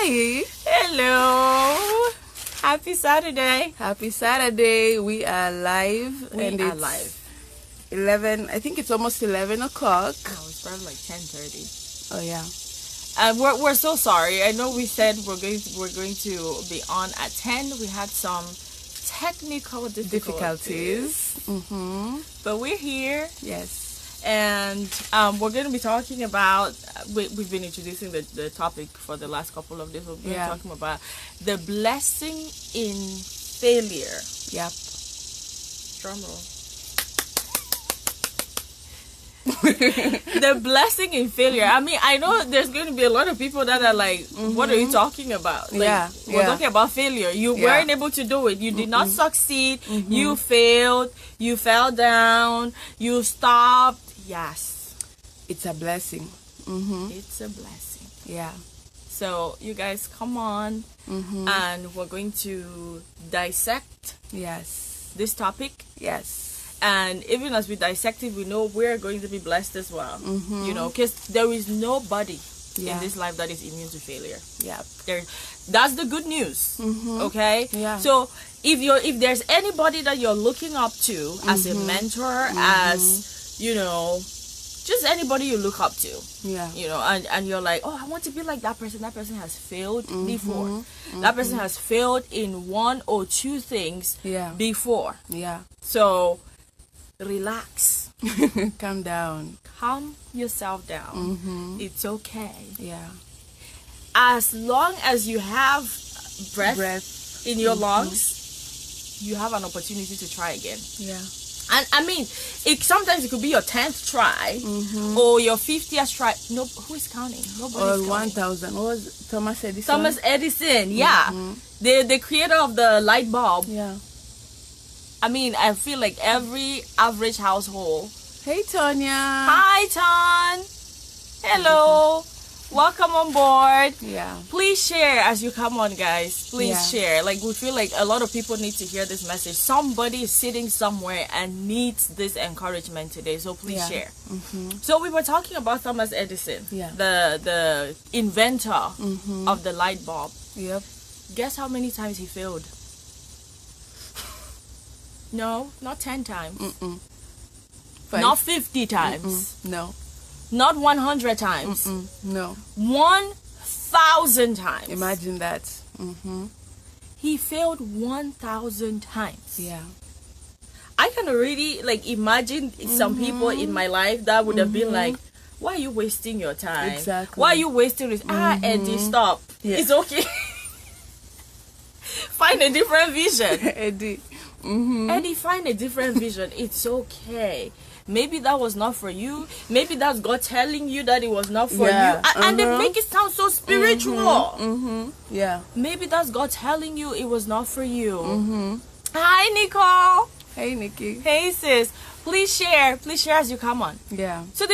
Hi. Hello. Happy Saturday. Happy Saturday. We are live. We are live. 11, I think it's almost 11 o'clock. Oh, it's probably like 10:30. Oh, yeah. And we're so sorry. I know we said we're going to be on at 10. We had some technical difficulties. But we're here. Yes. And we're going to be talking about, we've been introducing the topic for the last couple of days. We've been talking about the blessing in failure. Yep. Drum roll. The blessing in failure. I mean, I know there's going to be a lot of people that are like, what are you talking about? Like, we're talking about failure. You weren't able to do it. You did not succeed. You failed. You fell down. You stopped. Yes. It's a blessing. It's a blessing. Yeah. So you guys come on and we're going to dissect this topic. Yes. And even as we dissect it, we know we're going to be blessed as well. You know, because there is nobody in this life that is immune to failure. Yep. That's the good news. Okay? Yeah. So if there's anybody that you're looking up to as a mentor, as you know, just anybody you look up to. Yeah. You know, and you're like, oh, I want to be like that person. That person has failed before. That person has failed in one or two things before. Yeah. So relax. Calm down. Calm yourself down. It's okay. Yeah. As long as you have breath in your lungs, you have an opportunity to try again. Yeah. And I mean, sometimes it could be your 10th try or your 50th try. No, who is counting? Nobody's Or 1,000. What was Thomas Edison? Thomas Edison, the creator of the light bulb. Yeah. I mean, I feel like every average household. Hey, Tonya. Hi, Ton. Hello. Welcome on board. Yeah. Please share as you come on, guys. Please share. Like, we feel like a lot of people need to hear this message. Somebody is sitting somewhere and needs this encouragement today. So please share. So we were talking about Thomas Edison, the inventor of the light bulb. Yep. Guess how many times he failed? No, not 10 times. 5. Not 50 times. No. Not 100 times. No. 1,000 times. Imagine that. He failed 1,000 times. Yeah. I can already like imagine some people in my life that would have been like, why are you wasting your time? Exactly. Why are you wasting this? Eddie, stop. Yeah. It's okay. Find a different vision. Eddie. Eddie, find a different vision. It's okay. Maybe that was not for you. Maybe that's God telling you that it was not for you. And they make it sound so spiritual. Yeah. Maybe that's God telling you it was not for you. Hi, Nicole. Hey, Nikki. Hey, sis. Please share. Please share as you come on. Yeah. So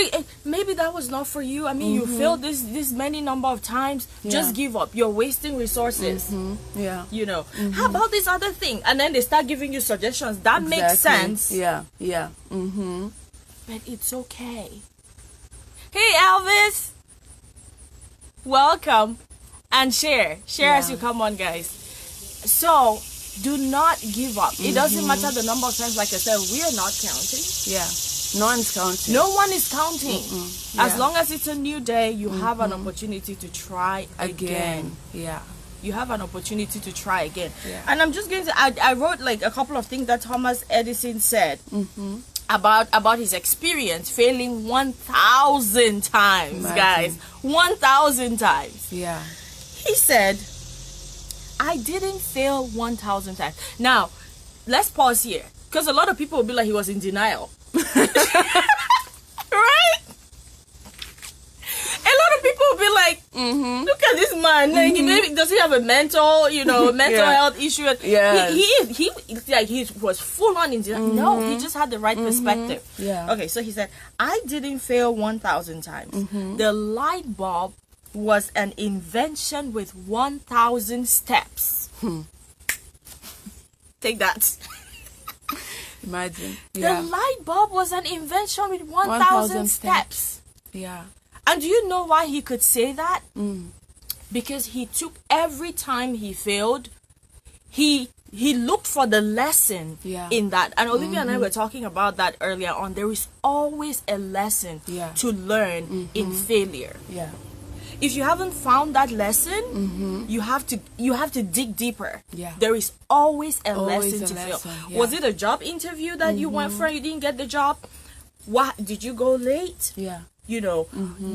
maybe that was not for you. I mean, you failed this many number of times. Just give up. You're wasting resources. Yeah. You know. How about this other thing? And then they start giving you suggestions. That makes sense. Yeah. Yeah. But it's okay. Hey, Elvis. Welcome. And share. Share as you come on, guys. So, do not give up. It doesn't matter the number of times, like I said, we are not counting. Yeah. No one's counting. No one is counting. As long as it's a new day, you have an opportunity to try again. Yeah. You have an opportunity to try again. Yeah. And I'm just going to, I wrote like a couple of things that Thomas Edison said about his experience failing 1,000 times, guys. 1,000 times. Yeah. He said, I didn't fail 1,000 times. Now, let's pause here. Because a lot of people will be like, he was in denial. Right? A lot of people will be like, look at this man. Like, maybe, does he have a mental, mental health issue? Yeah. He was full on in denial. No, he just had the right perspective. Yeah. Okay, so he said, I didn't fail 1,000 times. The light bulb was an invention with 1,000 steps. Take that. Imagine. The light bulb was an invention with 1,000 steps. Yeah. And do you know why he could say that? because he took every time he failed, he looked for the lesson in that. And Olivia and I were talking about that earlier on. There is always a lesson to learn in failure. Yeah. If you haven't found that lesson, you have to dig deeper. Yeah. There is always a lesson to lesson, fail. yeah. Was it a job interview that you went for and you didn't get the job? What, did you go late? Yeah. You know,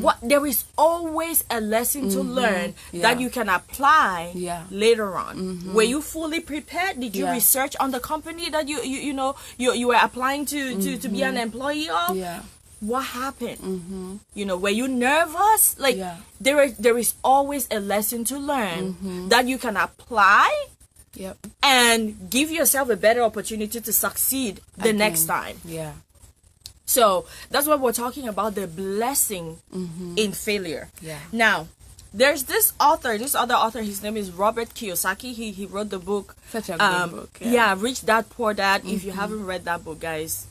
what, there is always a lesson to learn that you can apply later on. Were you fully prepared? Did you research on the company that you were applying to be an employee of? Yeah. What happened? You know, were you nervous? Like, there is always a lesson to learn that you can apply and give yourself a better opportunity to succeed the next time. Yeah. So that's what we're talking about, the blessing in failure. Yeah. Now, there's this other author, his name is Robert Kiyosaki. He wrote the book. Such a good book. Yeah. Rich Dad, Poor Dad. If you haven't read that book, guys,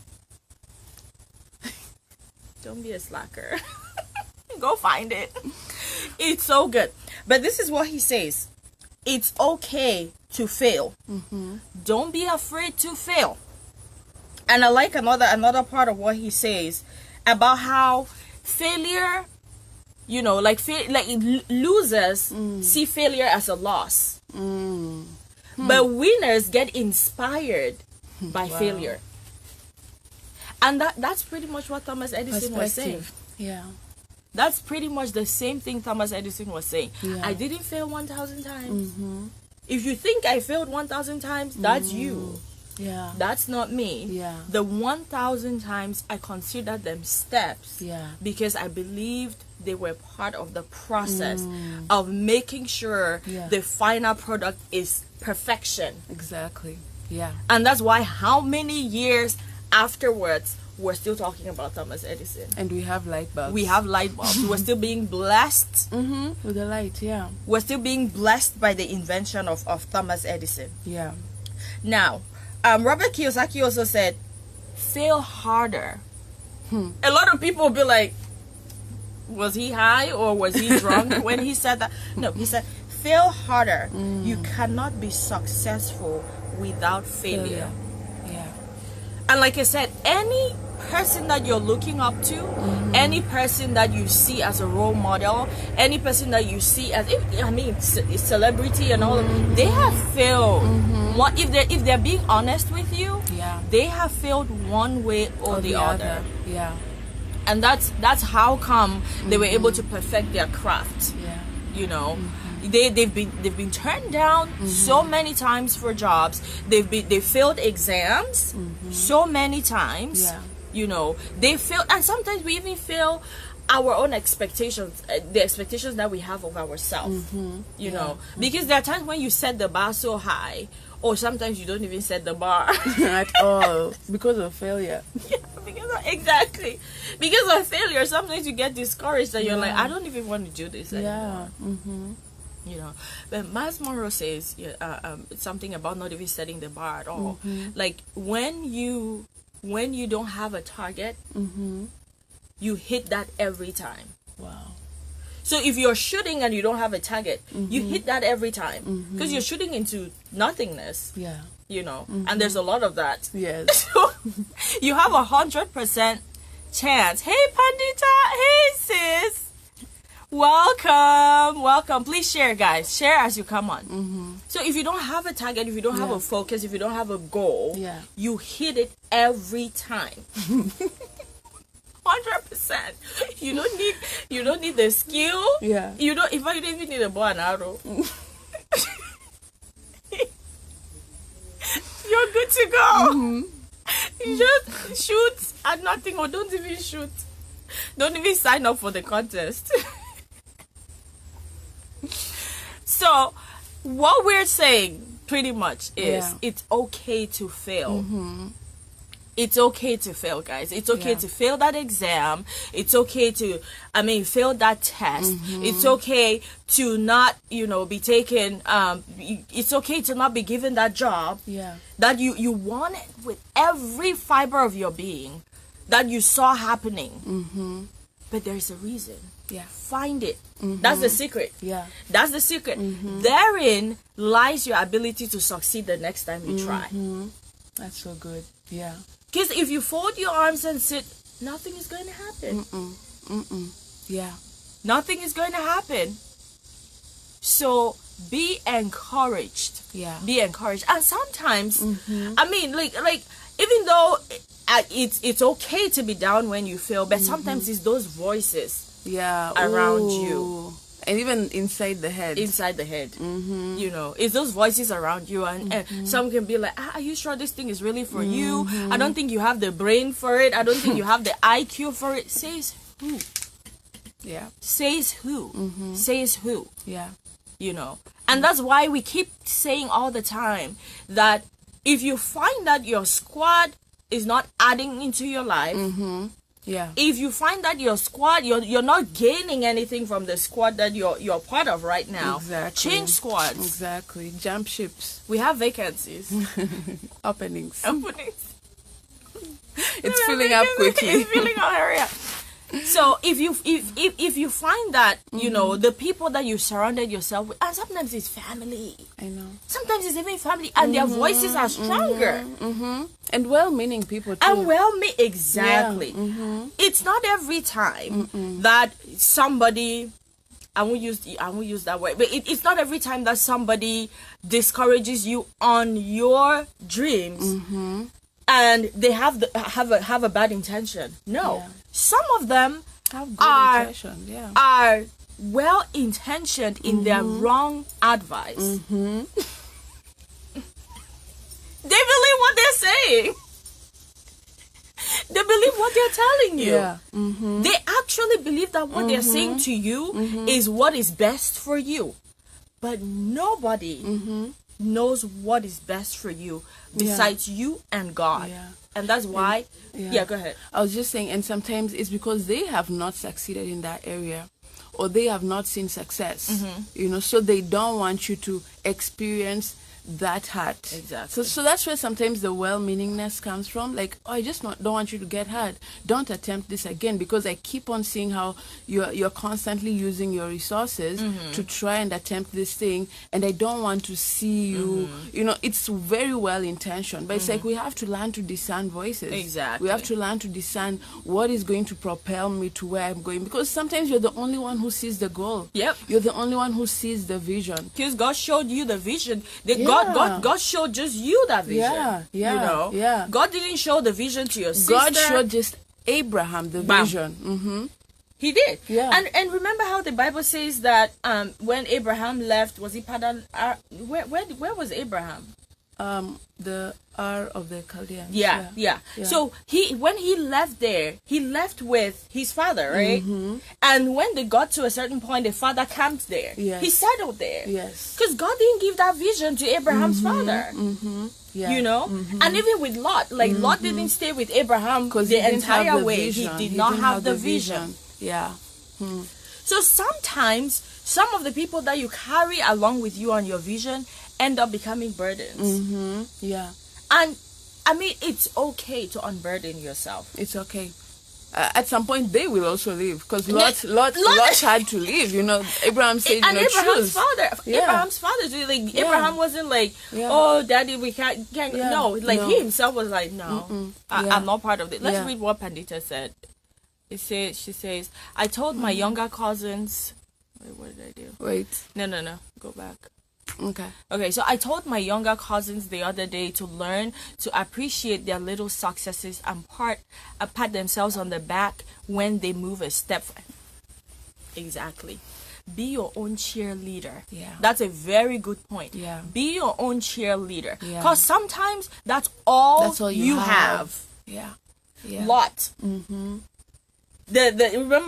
don't be a slacker. Go find it. It's so good. But this is what he says. It's okay to fail. Don't be afraid to fail. And I like another part of what he says about how failure, you know, like losers see failure as a loss. But winners get inspired by failure. And that's pretty much what Thomas Edison was saying. Yeah. That's pretty much the same thing Thomas Edison was saying. Yeah. I didn't fail 1,000 times. If you think I failed 1,000 times, that's you. Yeah. That's not me. Yeah. The 1,000 times I considered them steps. Yeah. Because I believed they were part of the process of making sure the final product is perfection. Exactly. Yeah. And that's why how many years afterwards we're still talking about Thomas Edison. And we have light bulbs. We have light bulbs. We're still being blessed. With the light, yeah. We're still being blessed by the invention of Thomas Edison. Yeah. Now, Robert Kiyosaki also said, fail harder. A lot of people will be like, was he high or was he drunk when he said that? No, he said, fail harder. You cannot be successful without failure. Yeah. And like I said, any person that you're looking up to, any person that you see as a role model, any person that you see as, celebrity and all, they have failed. What if they're being honest with you? Yeah. They have failed one way or the other. Yeah. And that's how come they were able to perfect their craft. Yeah. You know, they've been turned down so many times for jobs. They failed exams so many times. Yeah. You know, they failed, and sometimes we even fail our own expectations, the expectations that we have of ourselves. You know, because there are times when you set the bar so high, or sometimes you don't even set the bar At all. Because of failure. Yeah, exactly. Because of failure, sometimes you get discouraged and you're like, I don't even want to do this anymore. You know, but Miles Monroe says something about not even setting the bar at all. Like when you don't have a target, you hit that every time. Wow. So if you're shooting and you don't have a target, you hit that every time because you're shooting into nothingness. Yeah. You know, and there's a lot of that. Yes. So you have 100% chance. Hey Pandita, hey sis. Welcome. Please share, guys. Share as you come on. So if you don't have a target, if you don't have a focus, if you don't have a goal, you hit it every time. 100%. You don't need the skill. Yeah. You don't even need a bow and arrow. You're good to go. You just shoot at nothing, or don't even shoot. Don't even sign up for the contest. So, what we're saying pretty much is it's okay to fail. It's okay to fail, guys. It's okay to fail that exam. It's okay to, fail that test. It's okay to not, be taken, it's okay to not be given that job that you wanted with every fiber of your being, that you saw happening. But there's a reason. Yeah. Find it. That's the secret. Yeah. That's the secret. Therein lies your ability to succeed the next time you try. That's so good. Yeah. Because if you fold your arms and sit, nothing is going to happen. Yeah. Nothing is going to happen. So be encouraged. Yeah. Be encouraged. And sometimes, I mean, like even though it's okay to be down when you fail, but sometimes it's those voices around you. And even inside the head. You know, it's those voices around you, and some can be like, are you sure this thing is really for you? I don't think you have the brain for it. I don't think you have the IQ for it. Says who? Yeah. Says who? Says who? Yeah. You know, and that's why we keep saying all the time that if you find that your squad is not adding into your life, yeah, if you find that your squad, you're not gaining anything from the squad that you're part of right now, exactly, change squads. Exactly. Jump ships. We have vacancies. Openings. It's filling up quickly. It's filling up. Hurry up. So if you find that you know the people that you surrounded yourself with, and sometimes it's family, I know, sometimes it's even family, and their voices are stronger, and well-meaning people too. and exactly. It's not every time that somebody, I won't use that word, but it's not every time that somebody discourages you on your dreams. And they have a bad intention. No, some of them are well intentioned in their wrong advice. They believe what they're saying. They believe what they're telling you. Yeah. They actually believe that what they're saying to you is what is best for you. But nobody knows what is best for you besides you and God. And that's why go ahead. I was just saying, and sometimes it's because they have not succeeded in that area, or they have not seen success, you know, so they don't want you to experience that hurt. Exactly. So that's where sometimes the well-meaningness comes from. Like, oh, I just don't want you to get hurt. Don't attempt this again, because I keep on seeing how you're constantly using your resources to try and attempt this thing, and I don't want to see you. You know, it's very well intentioned, but it's like we have to learn to discern voices. Exactly. We have to learn to discern what is going to propel me to where I'm going, because sometimes you're the only one who sees the goal. Yep. You're the only one who sees the vision. Because God showed you the vision. God showed just you that vision. You know? God didn't show the vision to your sister. God showed just Abraham the vision. He did. Yeah. And remember how the Bible says that when Abraham left, was he Padan? Where was Abraham? The Ur of the Chaldeans. Yeah. So when he left there, he left with his father, right? And when they got to a certain point, the father camped there. Yes. He settled there. Yes. Because God didn't give that vision to Abraham's father. Yeah. You know? And even with Lot, like Lot didn't stay with Abraham the entire way. He did not have the vision. Yeah. So sometimes some of the people that you carry along with you on your vision end up becoming burdens. Yeah. And I mean, it's okay to unburden yourself. It's okay. At some point, they will also leave, because Lot had to leave. You know, Abraham said, and Abraham's choose. father, Abraham wasn't like, oh, Daddy, we can't. No, like he himself was like, no, I'm not part of it. Let's read what Pandita said. She says, I told my younger cousins. Wait, what did I do? Wait. No. Go back. Okay, so I told my younger cousins the other day to learn to appreciate their little successes and pat themselves on the back when they move a step. Exactly. Be your own cheerleader. Yeah. That's a very good point. Yeah. Be your own cheerleader. Yeah. Because sometimes that's all you have. Yeah. Lot. Remember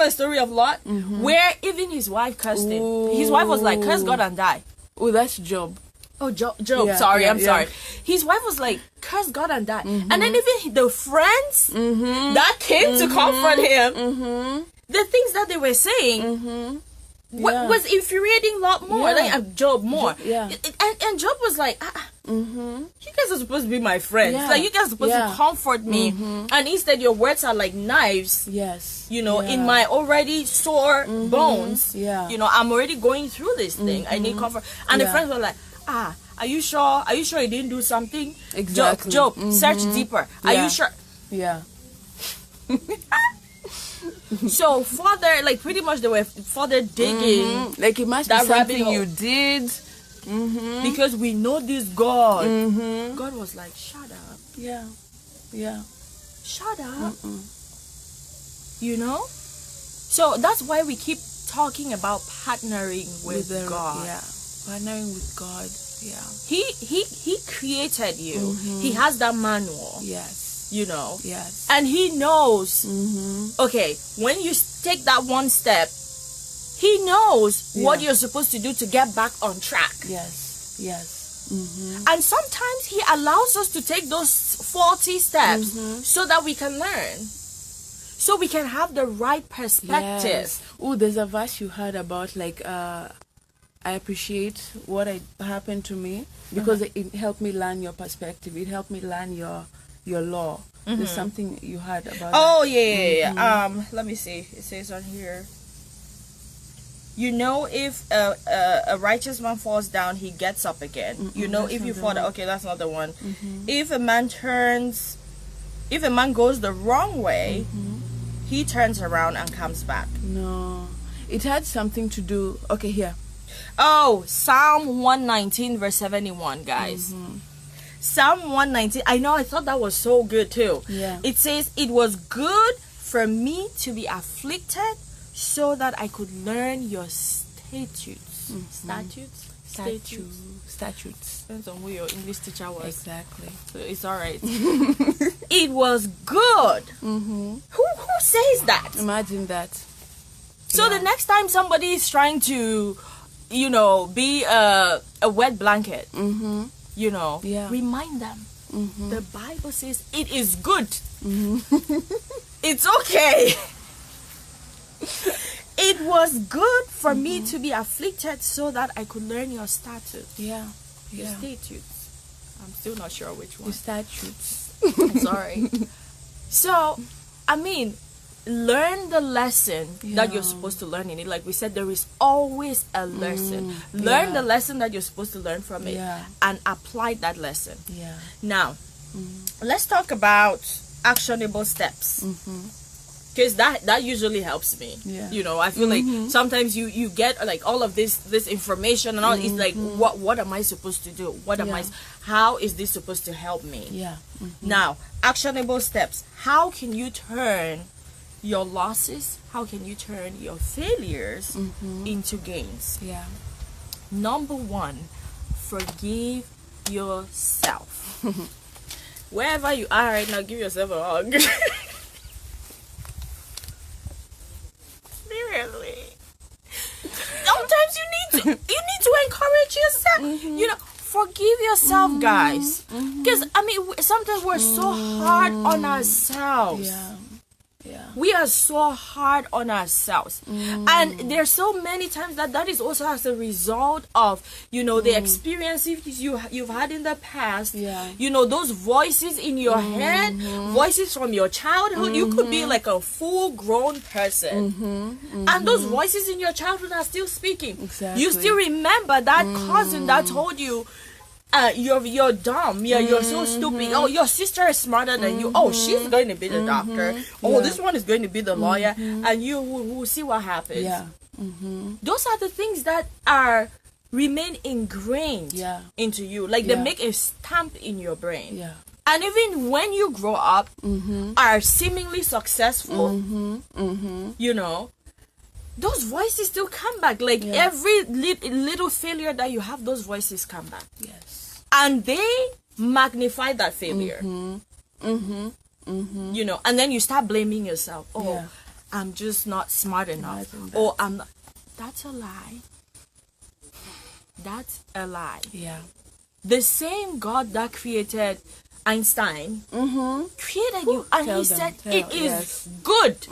the story of Lot? Where even his wife cursed him. His wife was like, curse God and die. Oh, that's Job. Oh, Job. Sorry. His wife was like, curse God and die. And then even the friends that came to comfort him, the things that they were saying was infuriating Lot more. Like Job more. Yeah. And Job was like, You guys are supposed to be my friends. Yeah. Like, you guys are supposed to comfort me. And instead, your words are like knives. Yes. You know, in my already sore bones. Yeah. You know, I'm already going through this thing. I need comfort. And the friends were like, are you sure? Are you sure you didn't do something? Exactly. Job, search deeper. Are you sure? Yeah. So further, like, pretty much they were further digging. Like, it must be That rabbit something hole. you did. Because we know this God. God was like, shut up. Yeah. Yeah. Shut up. You know? So that's why we keep talking about partnering with God. Yeah. Partnering with God. Yeah. He created you. He has that manual. Yes. You know? Yes. And he knows, okay, when you take that one step, he knows what you're supposed to do to get back on track. Yes. Yes. And sometimes he allows us to take those faulty steps so that we can learn. So we can have the right perspective. Yes. Oh, there's a verse you heard about, like, I appreciate what happened to me because it helped me learn your perspective. It helped me learn your law. There's something you heard about. Oh, yeah. Let me see. It says on here. You know, if a righteous man falls down, he gets up again. You know, if you fall down, okay, that's not the one. If a man goes the wrong way, he turns around and comes back. No, it had something to do. Okay, here. Oh, Psalm 119 verse 71, guys. Psalm 119. I know, I thought that was so good too. Yeah. It says, it was good for me to be afflicted so that I could learn your statutes. Statutes? Statutes. Depends on who your English teacher was. Exactly. So it's alright. It was good. Who says that? Imagine that. So the next time somebody is trying to, you know, be a wet blanket, you know, remind them. The Bible says it is good. It's okay. It was good for me to be afflicted so that I could learn your statutes. Yeah. Your statutes. I'm still not sure which one. The statutes. Sorry. So, I mean, learn the lesson that you're supposed to learn in it. Like we said, there is always a lesson. Learn the lesson that you're supposed to learn from it and apply that lesson. Yeah. Now, let's talk about actionable steps. Because that usually helps me. You know, I feel like sometimes you get like all of this information and all. It's like, what am I supposed to do? How is this supposed to help me? Yeah. Now, actionable steps. How can you turn your losses? How can you turn your failures into gains? Yeah. Number one, forgive yourself. Wherever you are right now, give yourself a hug. Seriously. Sometimes you need to encourage yourself. You know, forgive yourself, guys. Because I mean, sometimes we're so hard on ourselves. Yeah. We are so hard on ourselves. And there's so many times that is also as a result of, you know, the experiences you've had in the past. You know, those voices in your head, voices from your childhood. You could be like a full-grown person. And those voices in your childhood are still speaking. Exactly. You still remember that cousin that told you, you're dumb. You're so stupid. Oh, your sister is smarter than you. Oh, she's going to be the doctor. Oh, this one is going to be the lawyer. And you will see what happens. Those are the things that remain ingrained into you. Like they make a stamp in your brain. And even when you grow up, are seemingly successful, you know, those voices still come back. Like every little failure that you have, those voices come back. Yes. And they magnify that failure. You know, and then you start blaming yourself. Oh, I'm just not smart enough. Oh, I'm not. That's a lie. That's a lie. Yeah. The same God that created Einstein created you, and he said it is good.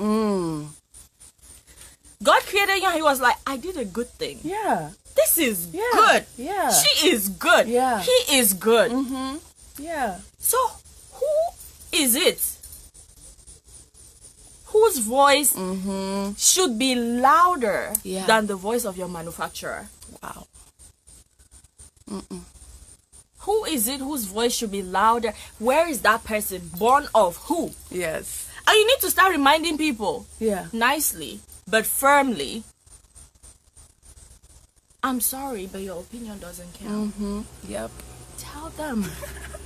God created you and he was like, I did a good thing. Yeah. This is Yeah. good. Yeah. She is good. Yeah. He is good. Yeah. So who is it whose voice should be louder Yeah. than the voice of your manufacturer? Wow. Who is it whose voice should be louder? Where is that person? Born of who? Yes. And you need to start reminding people Yeah. nicely but firmly. I'm sorry, but your opinion doesn't count. Yep. Tell them.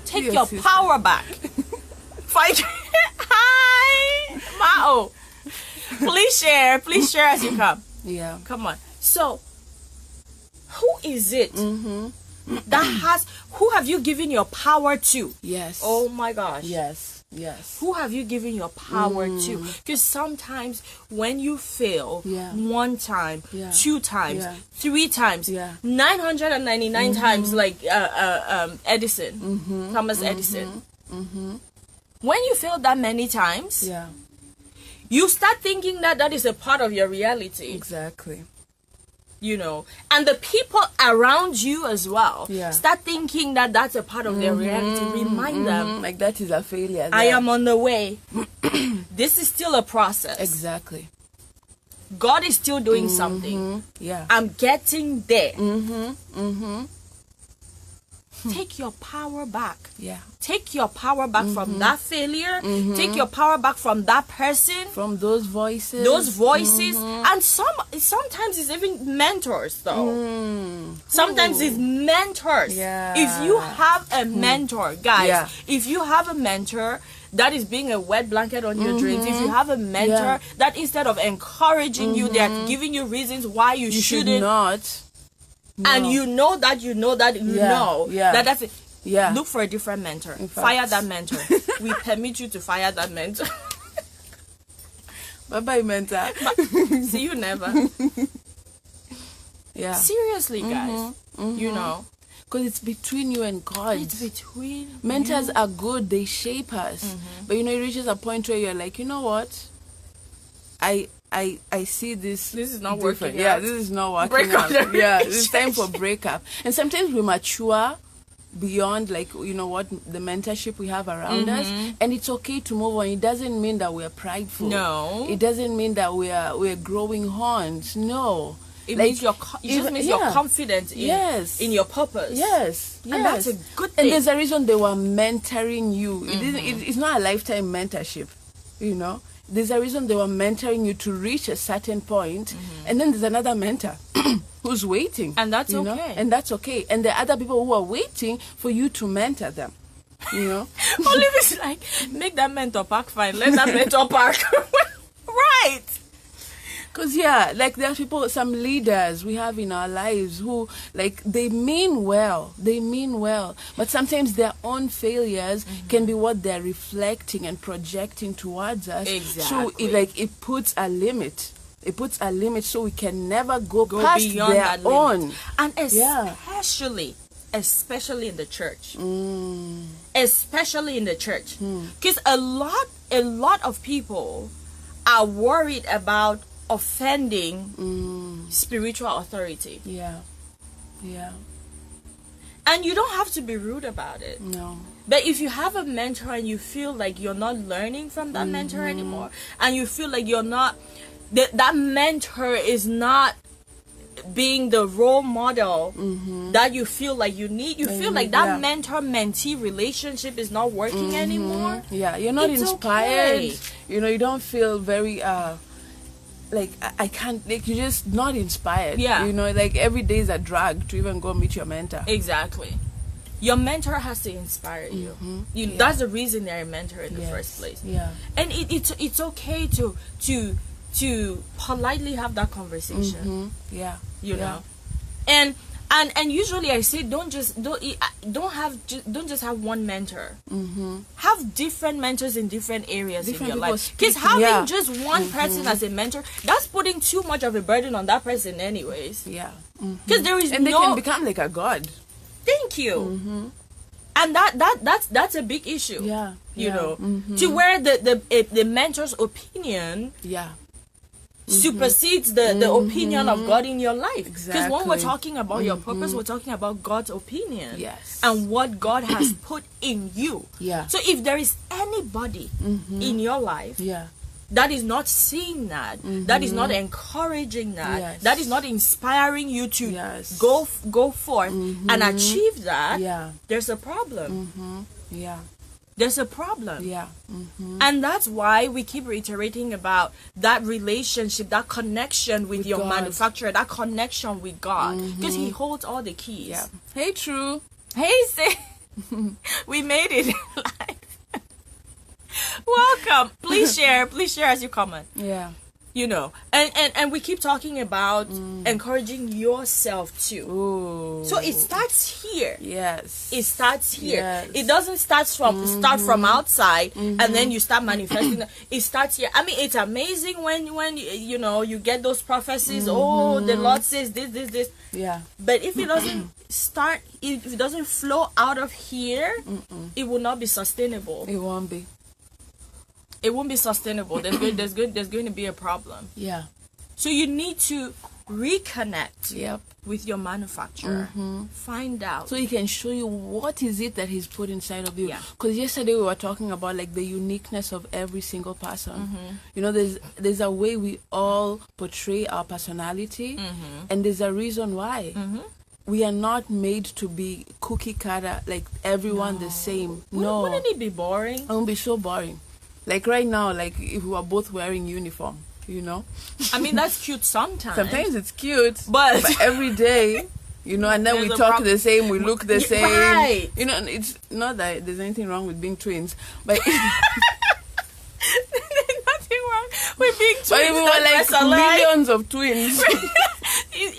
Take Yes, your sister. power back. Fight. Hi, Mao. Please share as you come. Yeah. Come on. So, who is it that has? Who have you given your power to? Yes. Oh my gosh. Yes. Yes. Who have you given your power to? Because sometimes when you fail Yeah. one time, Yeah. 2 times, Yeah. 3 times, Yeah. 999 times, like Edison, Thomas Edison. When you fail that many times, Yeah. you start thinking that that is a part of your reality, Exactly. you know, and the people around you as well Yeah. start thinking that that's a part of their reality. Remind them, Like that is a failure. I there. am on the way. This is still a process. Exactly. God is still doing something. Yeah. I'm getting there. Take your power back. Yeah. Take your power back from that failure. Take your power back from that person. From those voices. Those voices. And sometimes it's even mentors though. Sometimes it's mentors. Yeah. If you have a mentor, guys, Yeah. if you have a mentor that is being a wet blanket on your dreams, if you have a mentor Yeah. that instead of encouraging you, they're giving you reasons why you You should shouldn't, not. and No. you know that Yeah. that's it. Yeah. Look for a different mentor. In fact. Fire that mentor. We permit you to fire that mentor. Bye bye, mentor. See you never. Yeah. Seriously, guys. You know, Because it's between you and God. it's between Mentors you. are good, they shape us. But you know, it reaches a point where you're like, you know what? I see this. This is not different. working Yeah, out. this is not working Break up out. the Yeah, it's time for breakup. And sometimes we mature beyond, like, you know what, the mentorship we have around us, and it's okay to move on. It doesn't mean that we're prideful. No. It doesn't mean that we're growing horns. No. It Like, means it just means you're yeah. confident in your purpose. Yes, yes. And that's a good And thing. there's a reason they were mentoring you. It's not a lifetime mentorship, you know. There's a reason they were mentoring you to reach a certain point, and then there's another mentor who's waiting. And that's you know? okay. And that's okay. And there are other people who are waiting for you to mentor them, you know. Olive is like, make that mentor park fine. Let that mentor park. Right. Because, yeah, like there are people, some leaders we have in our lives who, like, they mean well. But sometimes their own failures can be what they're reflecting and projecting towards us. So, Exactly. it puts a limit. It puts a limit so we can never go past beyond their that limit. own. And Yeah. especially in the church. Especially in the church. Because a lot of people are worried about offending spiritual authority. Yeah. And you don't have to be rude about it. No. But if you have a mentor and you feel like you're not learning from that mentor anymore, and you feel like you're not, that mentor is not being the role model that you feel like you need, you feel like that Yeah. mentor-mentee relationship is not working anymore. Yeah, you're not It's inspired. okay. You know, you don't feel very like I can't, like, you're just not inspired. Yeah. You know, like every day is a drag to even go meet your mentor. Exactly. Your mentor has to inspire you. Yeah. That's the reason they're a mentor in the Yes. first place. Yeah. And it's okay to politely have that conversation. Yeah. You Yeah. know, and usually I say don't just have one mentor. Have different mentors in different areas Different in your people life. Because speaking, having yeah. just one person as a mentor, that's putting too much of a burden on that person anyways. Yeah. Because there is And they no can become like a god. thank you. And that's a big issue. Yeah. You Yeah. know, to where the mentor's opinion Yeah. supersedes the opinion of God in your life. Because when we're Exactly. talking about your purpose, we're talking about God's opinion. Yes. And what God has put in you. Yeah. So if there is anybody in your life Yeah. that is not seeing that, that is not encouraging that, Yes. that is not inspiring you to Yes. go forth and achieve that, Yeah. there's a problem. Yeah. There's a problem. Yeah. And that's why we keep reiterating about that relationship, that connection with your God. manufacturer, that connection with God. Because He holds all the keys. Yeah. Hey, True. Hey, say, we made it live. Welcome. Please share as you comment. Yeah. You know, and we keep talking about encouraging yourself too. Oh. So it starts here. Yes. It starts here. Yes. It doesn't start from outside and then you start manifesting. It starts here. I mean, it's amazing when you know you get those prophecies. Oh, the Lord says this. Yeah. But if it doesn't start, if it doesn't flow out of here, it will not be sustainable. It won't be. It won't be sustainable. There's going to be a problem. Yeah. So you need to reconnect Yep. with your manufacturer. Find out. So he can show you what is it that he's put inside of you. Yeah. Because yesterday we were talking about like the uniqueness of every single person. You know, there's a way we all portray our personality, and there's a reason why. We are not made to be cookie cutter, like everyone the same. No, Wouldn't it be boring? it won't be so boring. Like right now, like if we are both wearing uniform, you know. I mean, that's cute sometimes. Sometimes it's cute, But- every day, you know, and then we There's a talk prob- the same, we look the same. Right. You know, and it's not that there's anything wrong with being twins, but There's nothing wrong with being twins. but if we were that like dress alike. millions of twins,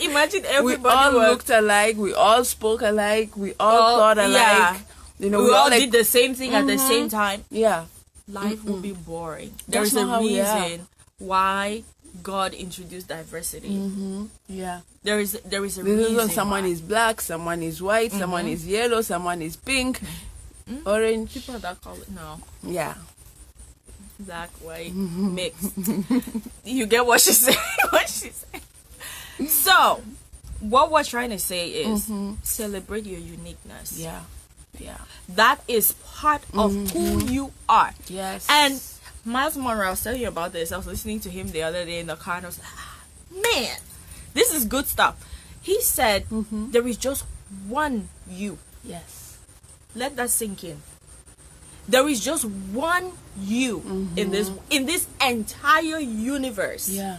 Imagine we everybody all was- looked alike, we all spoke alike, we all thought alike. yeah. You know, we all like, did the same thing at the same time. yeah, Life will be boring. That's There's not a how we are. reason why God introduced diversity. yeah. There is a This is reason when someone why. is black, someone is white, someone is yellow, someone is pink, orange. People that call it no. Yeah. Black, white, mixed. You get what she's saying? What she's saying. So, what we're trying to say is celebrate your uniqueness. Yeah. Yeah. That is part of who you are. Yes. And Miles Monroe, I was telling you about this. I was listening to him the other day in the car, and I was like, man, this is good stuff. He said, there is just one you. yes. Let that sink in. There is just one you in this entire universe. Yeah.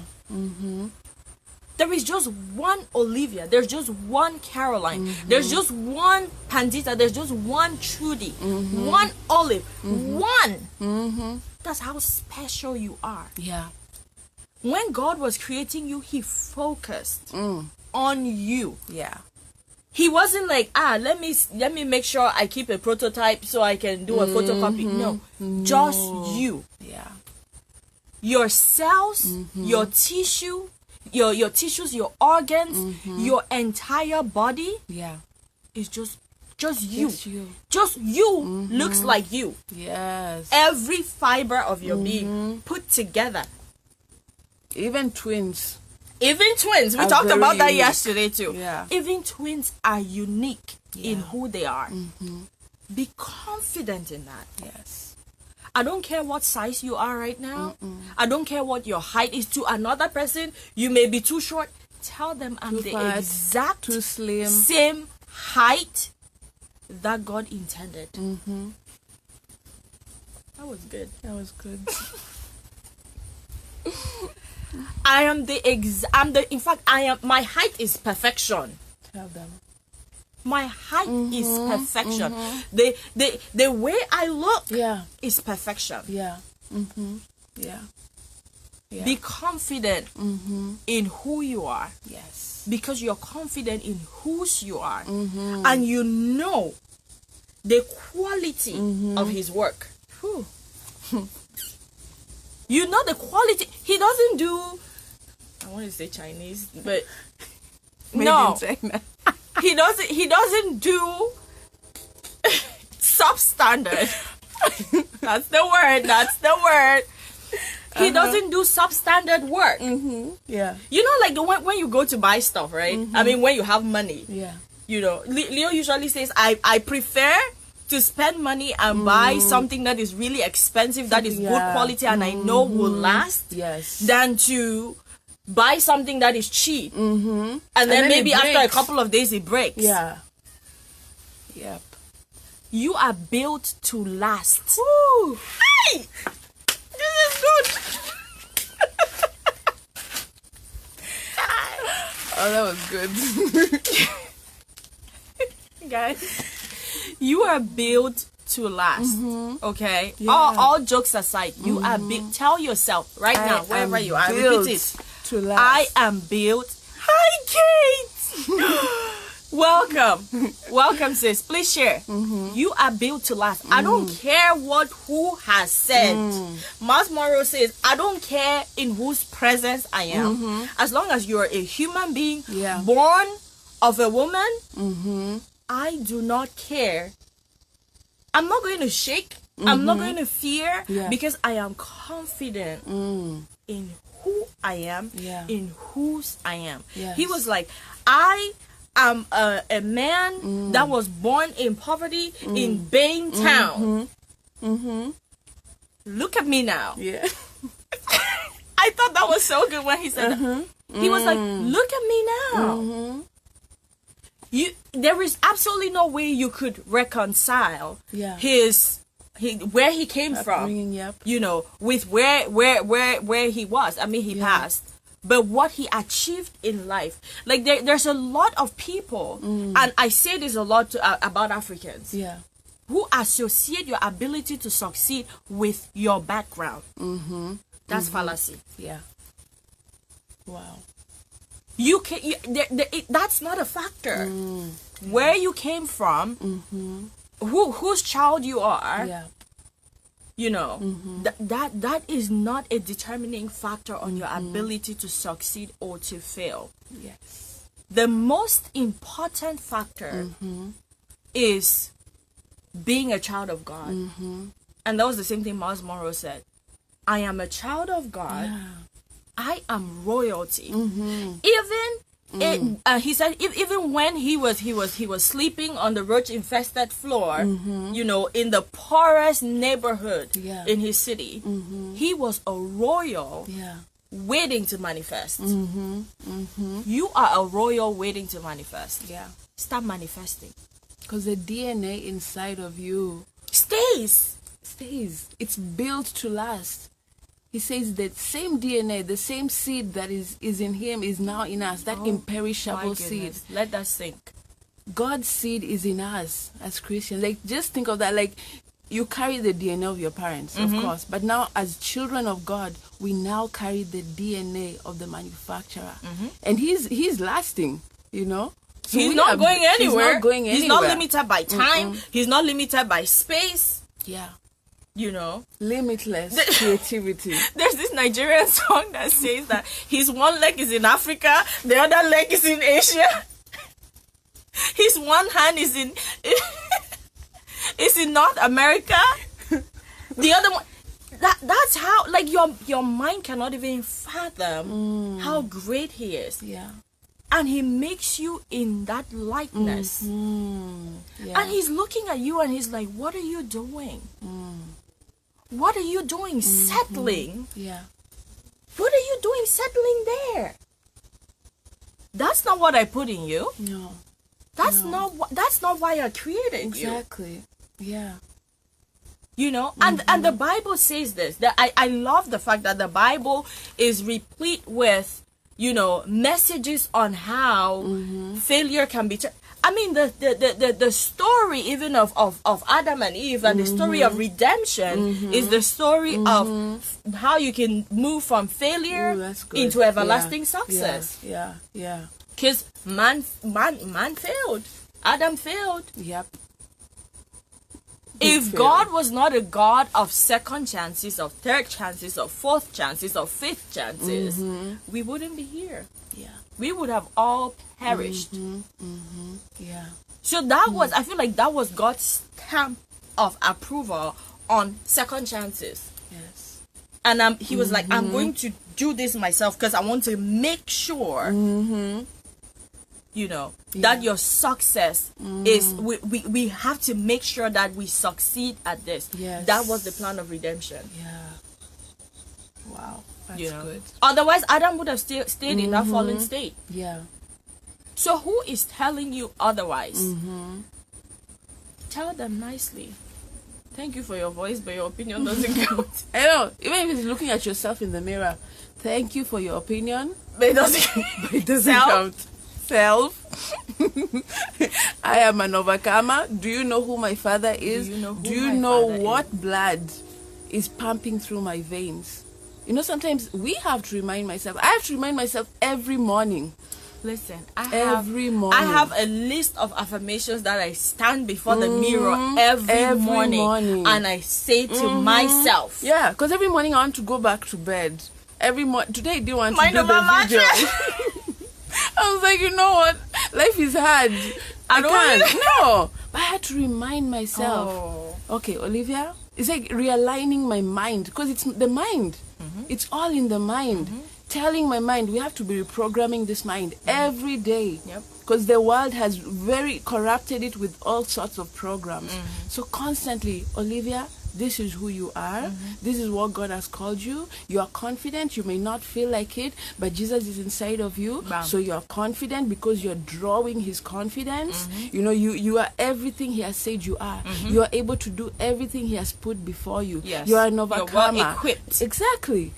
There is just one Olivia. There's just one Caroline. There's just one Pandita. There's just one Trudy. One Olive. One. That's how special you are. Yeah. When God was creating you, He focused on you. Yeah. He wasn't like, let me make sure I keep a prototype so I can do a photocopy. No, just you. Yeah. Your cells, your tissue, your tissues, your organs, your entire body Yeah. is just you. Just you. Just you looks like you. Yes. Every fiber of your being put together. Even twins. Even twins, we Are talked very about that unique. yesterday too. Yeah. Even twins are unique in Yeah. who they are. Be confident in that. Yes. I don't care what size you are right now. I don't care what your height is to another person. You may be too short. Tell them I'm Too the fat, exact too slim. same height that God intended. That was good. That was good. My height is perfection. Tell them. My height is perfection. The way I look Yeah. is perfection. Yeah. Yeah. Yeah. Be confident in who you are, yes. because you're confident in whose you are, and you know the quality of His work. Whew. You know the quality. He doesn't do, I want to say Chinese, but Made no, in China. he doesn't do substandard. That's the word. He doesn't do substandard work. Yeah. You know, like when you go to buy stuff, right? I mean, when you have money, Yeah. you know, Leo usually says, I prefer to spend money and buy something that is really expensive, that is good quality, and I know will last, Yes. than to buy something that is cheap. And then maybe it after a breaks. couple of days it breaks. Yeah. Yep. You are built to last. Woo! Hey! This is good. Oh, that was good. Guys, you are built to last. Okay? Yeah. All jokes aside, you are built. Tell yourself right now, wherever you are, built repeat it. to last. I am built. Hi, Kate. Welcome, sis. Please share. You are built to last. I don't care who has said. Miles Monroe says, I don't care in whose presence I am. As long as you're a human being born of a woman, I do not care. I'm not going to shake. I'm not going to fear, because I am confident in who I am, in whose I am. Yes. He was like, I am a man that was born in poverty in Bain Town. Look at me now. Yeah. I thought that was so good when he said that. He was like, look at me now. There is absolutely no way you could reconcile where he came from, you know, with where he was. I mean, he passed, but what he achieved in life. Like there's a lot of people, and I say this a lot about Africans, who associate your ability to succeed with your background. That's fallacy. Yeah. Wow. You can. That's not a factor. Where you came from, whose child you are. Yeah. You know, that is not a determining factor on your ability to succeed or to fail. Yes. The most important factor is being a child of God. And that was the same thing Miles Monroe said. I am a child of God. Yeah. I am royalty. He said even when he was sleeping on the roach infested floor, you know, in the poorest neighborhood in his city, he was a royal waiting to manifest. You are a royal waiting to manifest. Yeah. Start manifesting. Because the DNA inside of you stays. It's built to last. He says that same DNA, the same seed that is in him is now in us. That imperishable seed. Let that sink. God's seed is in us as Christians. Like, just think of that. Like, you carry the DNA of your parents, of course. But now, as children of God, we now carry the DNA of the manufacturer. And he's lasting, you know. So he's not going anywhere. He's not limited by time. He's not limited by space. Yeah. You know, limitless creativity. There's this Nigerian song that says that his one leg is in Africa, the other leg is in Asia. His one hand is in is in North America. The other one, that's how, like, your mind cannot even fathom how great he is. Yeah. And he makes you in that likeness. Yeah. And he's looking at you and he's like, what are you doing? What are you doing settling? Yeah. What are you doing settling there? That's not what I put in you. No. That's not why I created you. Exactly. Yeah. You know, and the Bible says this. That I love the fact that the Bible is replete with, you know, messages on how failure can be. I mean, the story even of Adam and Eve and the story of redemption is the story of how you can move from failure into everlasting success. Yeah. Because man failed. Adam failed. Yep. If God was not a God of second chances, of third chances, of fourth chances, of fifth chances, we wouldn't be here. Yeah. We would have all perished. Yeah. So that was, I feel like that was God's stamp of approval on second chances. Yes. And he was like, I'm going to do this myself because I want to make sure, you know, that your success is, we have to make sure that we succeed at this. Yes. That was the plan of redemption. Yeah. Wow. That's You know? good. Otherwise, Adam would have stayed in that fallen state. Yeah. So who is telling you otherwise? Tell them nicely. Thank you for your voice, but your opinion doesn't count. I know. Even if it's looking at yourself in the mirror, thank you for your opinion, But it doesn't. but it doesn't Self. count. Self. I am an overcomer. Do you know who my father is? Do you know who Do you my know father what blood is pumping through my veins? You know, sometimes we have to remind myself. I have to remind myself every morning. Listen, Every morning. I have a list of affirmations that I stand before the mirror every morning, and I say to myself. Yeah, because every morning I want to go back to bed. Every morning. Today I didn't want Mind to do over the video. mattress. I was like, you know what? Life is hard. I don't can't. No. But I had to remind myself. Oh. Okay, Olivia, it's like realigning my mind, because it's the mind. It's all in the mind. Telling my mind, we have to be reprogramming this mind every day. Yep. Because the world has very corrupted it with all sorts of programs. So constantly, Olivia, this is who you are. This is what God has called you. You are confident. You may not feel like it, but Jesus is inside of you. Bam. So you are confident because you're drawing his confidence. You know, you are everything he has said you are. You are able to do everything he has put before you. Yes. You are an You're overcomer. well equipped. Exactly.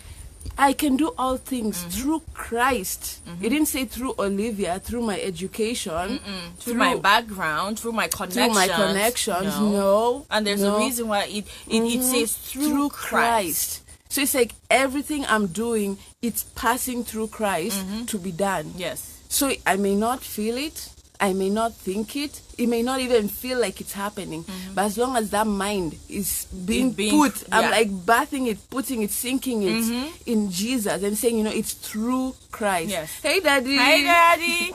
I can do all things through Christ. It didn't say through Olivia, through my education, Through my background, through my connections. through my connections. No. And there's no. a reason why it says through Christ. So it's like everything I'm doing, it's passing through Christ to be done. Yes. So I may not feel it, I may not think it, it may not even feel like it's happening. But as long as that mind is being put, I'm like bathing it, putting it, sinking it in Jesus and saying, you know, it's through Christ. Yes. Hey, Daddy. Hi, Daddy.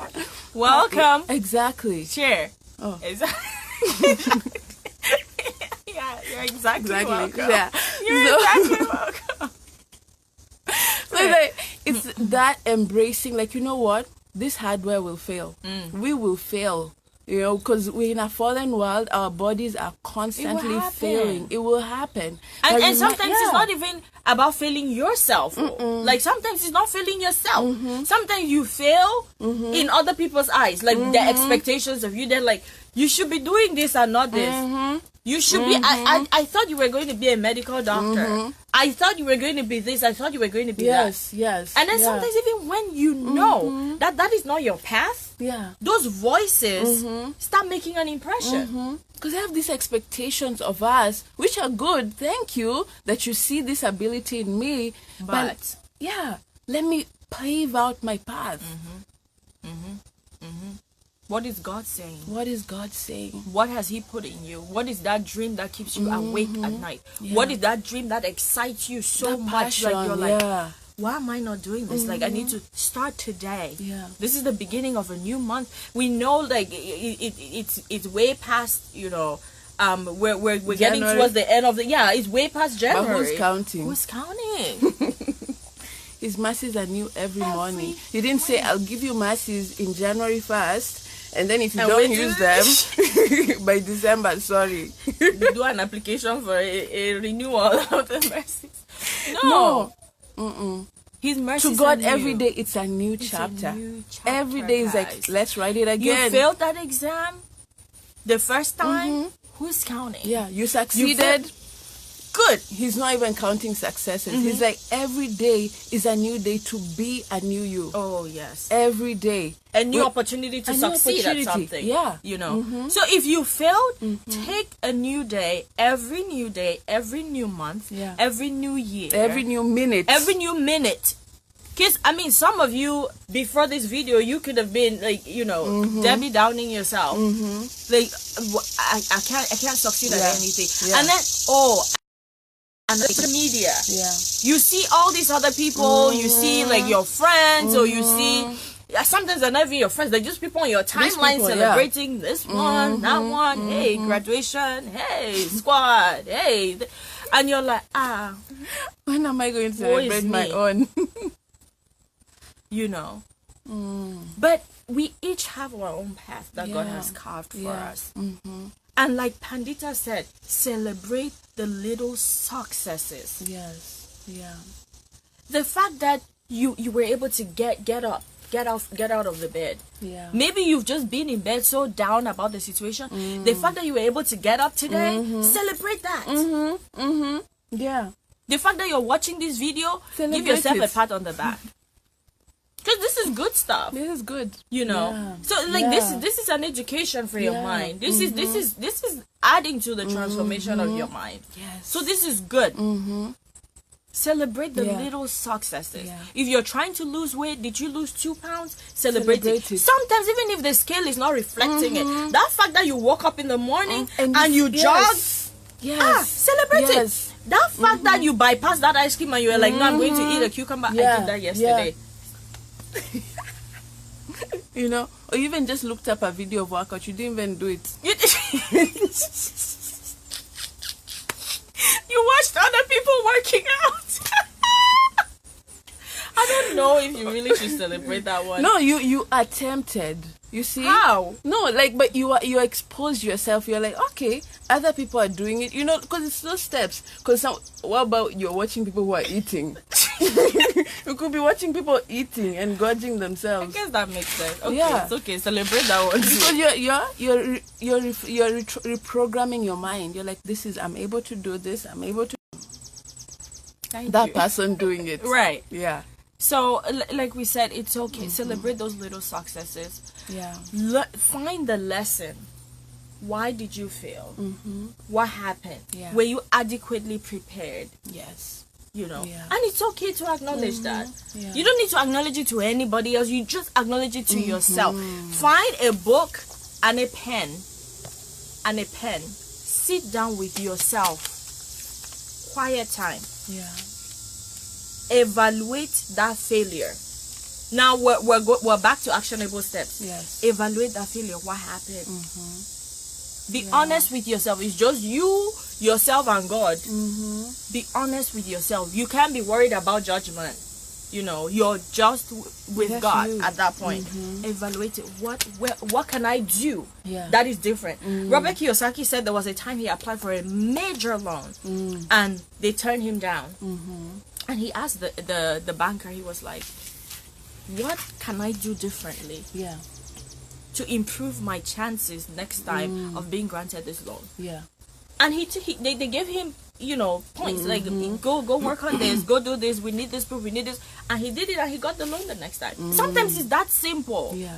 Welcome. Exactly. Share. Oh. Exactly. Yeah, you're exactly welcome. Yeah. You're exactly welcome. So it's that embracing, like, you know what? This hardware will fail. We will fail. You know, because we're in a fallen world, our bodies are constantly failing. It will happen. And sometimes it's not even about failing yourself. Like sometimes it's not failing yourself. Sometimes you fail in other people's eyes. Like the expectations of you, they're like, you should be doing this and not this. You should be. I thought you were going to be a medical doctor. I thought you were going to be this. I thought you were going to be that. Yes. And then sometimes even when you know that is not your path, those voices start making an impression. Because they have these expectations of us, which are good. Thank you that you see this ability in me. But let me pave out my path. What is God saying? What is God saying? What has he put in you? What is that dream that keeps you awake at night? What is that dream that excites you so That much? passion, Like you're like, why am I not doing this? Like I need to start today. This is the beginning of a new month. We know like it's way past, you know, we're getting towards the end of the it's way past January. But who's counting? Who's counting? His mercies are new every morning. He didn't say, I'll give you mercies in January 1st. And then if you don't use them by December, sorry. Do an application for a renewal of the mercies. No. His mercies to God, are new. every day it's a new chapter. Every day is like, let's write it again. You failed that exam the first time. Who's counting? Yeah, you succeeded. Good. He's not even counting successes. He's like, every day is a new day to be a new you. Oh, yes. Every day. A new opportunity to succeed at something. Yeah. You know. So if you failed, take a new day, every new month, every new year. Every new minute. Because, I mean, some of you, before this video, you could have been, like, you know, Debbie Downing yourself. Like, I can't succeed at anything. And then, and the media. You see all these other people, you see like your friends, or you see sometimes they're not even your friends, they're just people on your timeline celebrating this one, that one, hey, graduation, hey, squad, hey, and you're like, When am I going to Woe is celebrate my me. own? You know. But we each have our own path that God has carved for us. And like Pandita said, celebrate the little successes. Yes. Yeah. The fact that you were able to get up, get out of the bed. Yeah. Maybe you've just been in bed so down about the situation. The fact that you were able to get up today, celebrate that. Yeah. The fact that you're watching this video, give Celebrate yourself a it. pat on the back. Because this is good stuff. This is good. You know. Yeah. So like this is an education for your mind. This is adding to the transformation of your mind. Yes. So this is good. Celebrate the little successes. Yeah. If you're trying to lose weight, did you lose 2 pounds? Celebrate it. Celebrate it. Sometimes even if the scale is not reflecting it, that fact that you woke up in the morning and you yes. jogged, Yes. celebrate Yes. it. That fact that you bypassed that ice cream and you were like, no, I'm going to eat a cucumber. I Yeah. did that yesterday. You know, or you even just looked up a video of workout. You didn't even do it. You watched other people working out. I don't know if you really should celebrate that one. No, you attempted. You see? How? No, like, but you exposed yourself. You're like, okay, other people are doing it. You know, because it's those steps. Because what about you're watching people who are eating? You could be watching people eating and gorging I themselves. guess that makes sense. Okay, Yeah. it's okay. Celebrate that one. Because you're reprogramming your mind. You're like, I'm able to do this. I'm able to. Thank That you. person doing it. Right. Yeah. So, like we said, it's okay. Celebrate those little successes. Yeah. Find the lesson. Why did you fail? What happened? Yeah. Were you adequately prepared? Yes. You know, Yeah. and it's okay to acknowledge that. Yeah. You don't need to acknowledge it to anybody else. You just acknowledge it to yourself. Find a book and a pen. Sit down with yourself. Quiet time. Yeah. Evaluate that failure. Now we're back to actionable steps. Yes. Evaluate that failure. What happened? Be honest with yourself. It's just you, yourself, and God. Be honest with yourself. You can't be worried about judgment. You know, you're just with That's God you. at that point. Evaluate it. What can I do Yeah. that is different? Robert Kiyosaki said there was a time he applied for a major loan and they turned him down. And he asked the banker, he was like, what can I do differently Yeah. to improve my chances next time of being granted this loan? Yeah. And they gave him, you know, points like go work on this, go do this, we need this proof, we need this, and he did it and he got the loan the next time. Sometimes it's that simple. Yeah.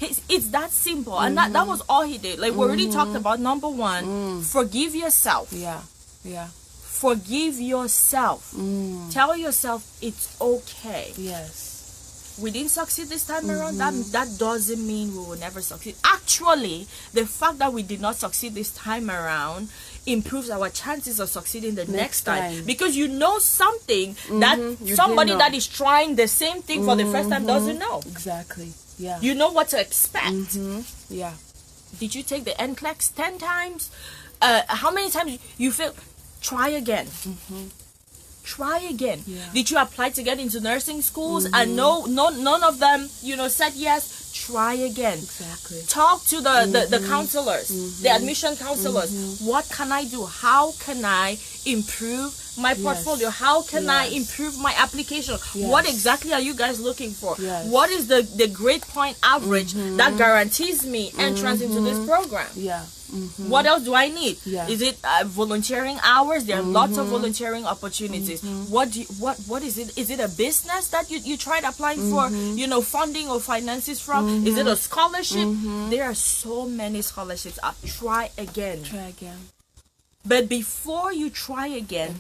It's that simple, and that was all he did. Like we already talked about, number one, forgive yourself. Yeah. Yeah. Forgive yourself. Tell yourself it's okay. Yes. We didn't succeed this time around. That doesn't mean we will never succeed. Actually, the fact that we did not succeed this time around improves our chances of succeeding the next time. Because you know something that You somebody didn't know. that is trying the same thing for the first time doesn't know. Exactly. Yeah. You know what to expect. Yeah. Did you take the NCLEX 10 times? How many times you failed? Try again. Try again. Yeah. Did you apply to get into nursing schools and none of them, you know, said yes? Try again. Exactly. Talk to the counselors, the admission counselors. What can I do? How can I improve my portfolio? How can I improve my application? What exactly are you guys looking for? Yes. What is the grade point average that guarantees me entrance into this program? Yeah. What else do I need? Yeah. Is it volunteering hours? There are lots of volunteering opportunities. What is it? Is it a business that you tried applying for, you know, funding or finances from? Is it a scholarship? There are so many scholarships. Try again. Try again. But before you try again,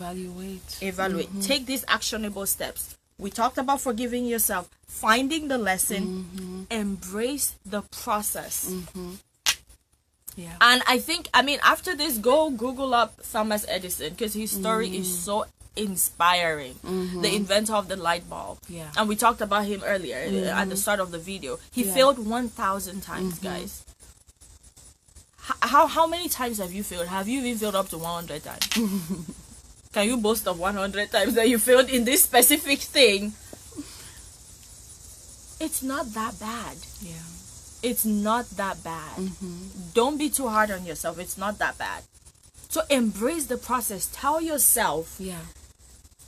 Evaluate. Take these actionable steps. We talked about forgiving yourself, finding the lesson, embrace the process. Yeah. And I mean, after this, go Google up Thomas Edison, because his story is so inspiring. The inventor of the light bulb. Yeah. And we talked about him earlier at the start of the video. He failed 1,000 times, guys. How many times have you failed? Have you even failed up to 100 times? Can you boast of 100 times that you failed in this specific thing? It's not that bad. Yeah. It's not that bad. Don't be too hard on yourself. It's not that bad. So embrace the process. Tell yourself, Yeah.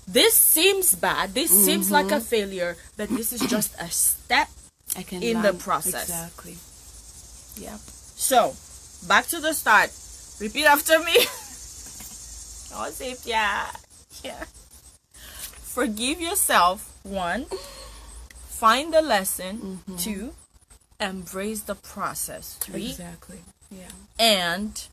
this seems bad. This seems like a failure, but this is just a step I can in the learn. process. Exactly. Yep. So, back to the start. Repeat after me. Oh, say yeah. Forgive yourself. 1. Find the lesson. 2. Embrace the process. 3. Exactly. Yeah. And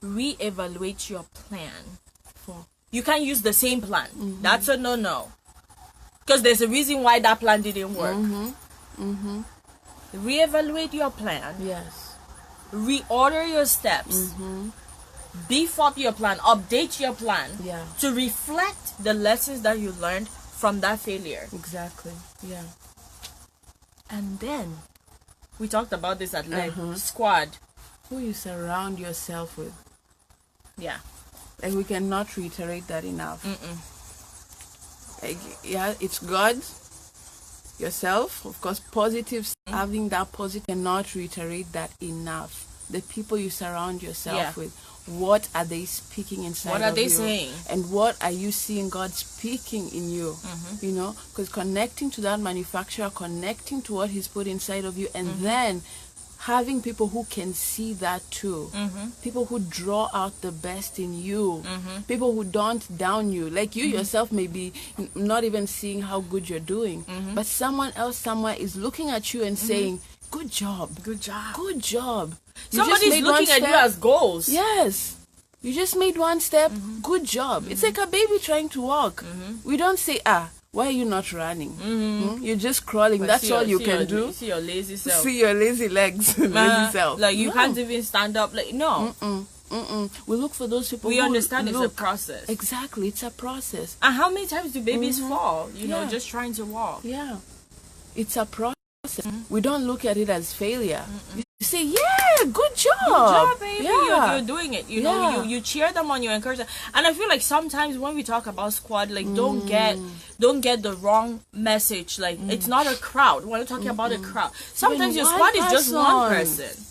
reevaluate your plan. 4. You can't use the same plan. That's a no-no. Because there's a reason why that plan didn't work. Reevaluate your plan. Yes. Reorder your steps. Beef up your plan. Update your plan. Yeah. To reflect the lessons that you learned from that failure. Exactly. Yeah. And then, we talked about this at length. Squad. Who you surround yourself with. Yeah. Like, we cannot reiterate that enough. Like, yeah, it's God, yourself, of course, positive, having that positive, cannot reiterate that enough. The people you surround yourself with, what are they speaking inside of you? What are they saying? And what are you seeing God speaking in you? You know, because connecting to that manufacturer, connecting to what He's put inside of you, and then having people who can see that too, people who draw out the best in you, people who don't down you, like you yourself may be not even seeing how good you're doing, but someone else somewhere is looking at you and saying, good job, Good job. good job. You just Somebody's made looking one at you step. as goals. Yes, you just made one step, good job. It's like a baby trying to walk. We don't say, why are you not running? You're just crawling. But That's all you see can your, do. See your lazy self. See your lazy legs, lazy self. Like you No. can't even stand up. Like no. We look for those people We who understand it's a look. process. Exactly, it's a process. And how many times do babies fall? You know, Yeah. just trying to walk. Yeah, it's a process. We don't look at it as failure. You say, yeah, good job. Good job, baby. Yeah. You're doing it. You know, Yeah. you cheer them on, you encourage them. And I feel like sometimes when we talk about squad, like don't get the wrong message. Like it's not a crowd. When we're talking about a crowd, sometimes your one squad is just one person. person,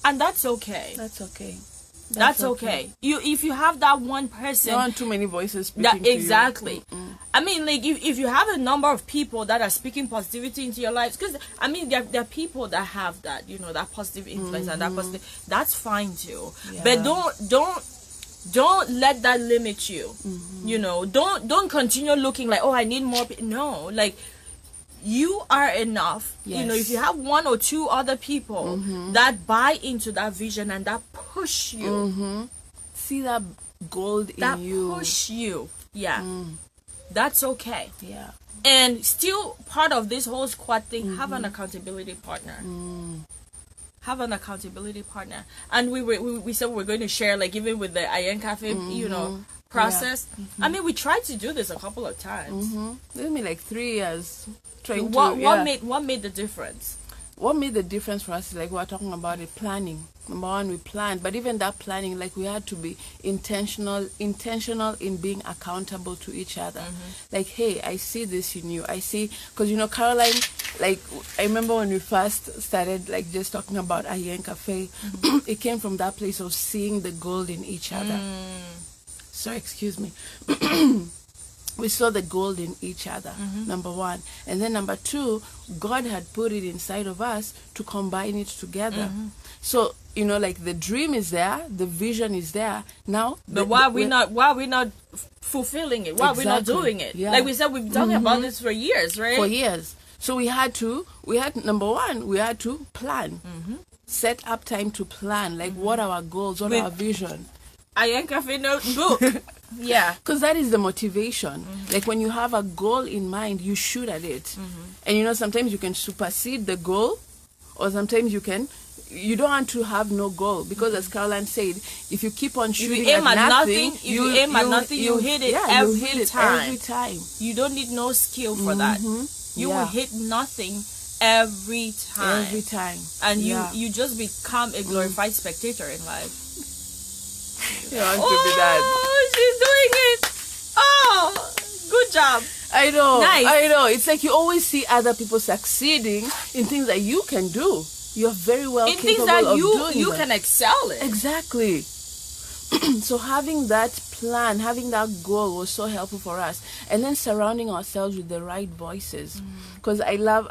and that's okay. That's okay. That's okay. If you have that one person, There aren't too many voices speaking that to you. exactly. I mean, like if you have a number of people that are speaking positivity into your lives, because I mean there are people that have that, you know, that positive influence and that positive, that's fine too. Yeah. But don't let that limit you. You know, don't continue looking like, oh, I need more. No, like you are enough. You know, if you have one or two other people that buy into that vision and that push you, See that gold that in you. push you, that's okay. Yeah. And still part of this whole squad thing, have an accountability partner. Have an accountability partner. And we said we're going to share, like even with the Ayen Cafe, you know, process. I mean, we tried to do this a couple of times. It took me like 3 years trying What to. Yeah. what made the difference? What made the difference for us is like we were talking about it, planning. Number one, we planned, but even that planning, like we had to be intentional in being accountable to each other. Like, hey, I see this in you. I see, because you know, Caroline, like I remember when we first started, like just talking about Ayen Cafe, it came from that place of seeing the gold in each other. So excuse me. We saw the gold in each other, number one. And then number two, God had put it inside of us to combine it together. So, you know, like the dream is there, the vision is there. Now, But why are we not fulfilling it? Why are we not Exactly. doing it? Yeah. Like we said, we've been talking about this for years, right? for years. So we had number one, we had to plan. Set up time to plan, like what our goals, what With- our vision. Ayen Cafe notebook. Yeah. Because that is the motivation. Like when you have a goal in mind, you shoot at it. And you know, sometimes you can supersede the goal, or sometimes you don't want to have no goal. Because as Caroline said, if you keep on shooting aim at at nothing, nothing, you hit it every time. Every time. You don't need no skill for that. You will hit nothing every time. Every time. And Yeah. you just become a glorified spectator in life. You want to be that. Oh, she Good job. I know. Nice. I know. It's like you always see other people succeeding in things that you can do. You're very well In capable things that of you doing them. can excel in. Exactly. So having that plan, having that goal was so helpful for us, and then surrounding ourselves with the right voices. Because I love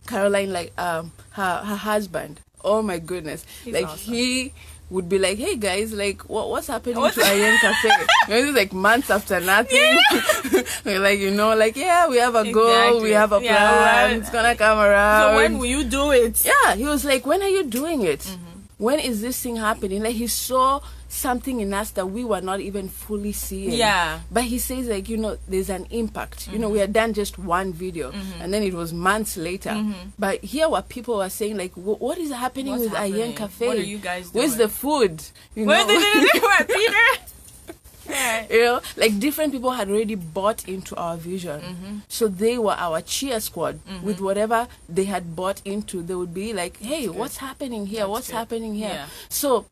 Caroline, like her husband. Oh my goodness, He's like awesome. he would be like, "Hey guys, like what's happening to Ayen Cafe?" It's like months after nothing. We're like, like, yeah, we have a goal, Exactly. we have a Yeah, plan, right. it's gonna come around. So when will you do it? Yeah, he was like, when are you doing it? When is this thing happening? Like, he saw something in us that we were not even fully seeing. Yeah. But he says, like, there's an impact. We had done just one video, and then it was months later. But here were people were saying, like, what is happening What's with happening? Ayen Cafe? What are you guys Where's doing? the food? Where did Peter? Right. Like different people had already bought into our vision. So they were our cheer squad. With whatever they had bought into, they would be like, hey, what's happening here? What's happening here? Yeah. So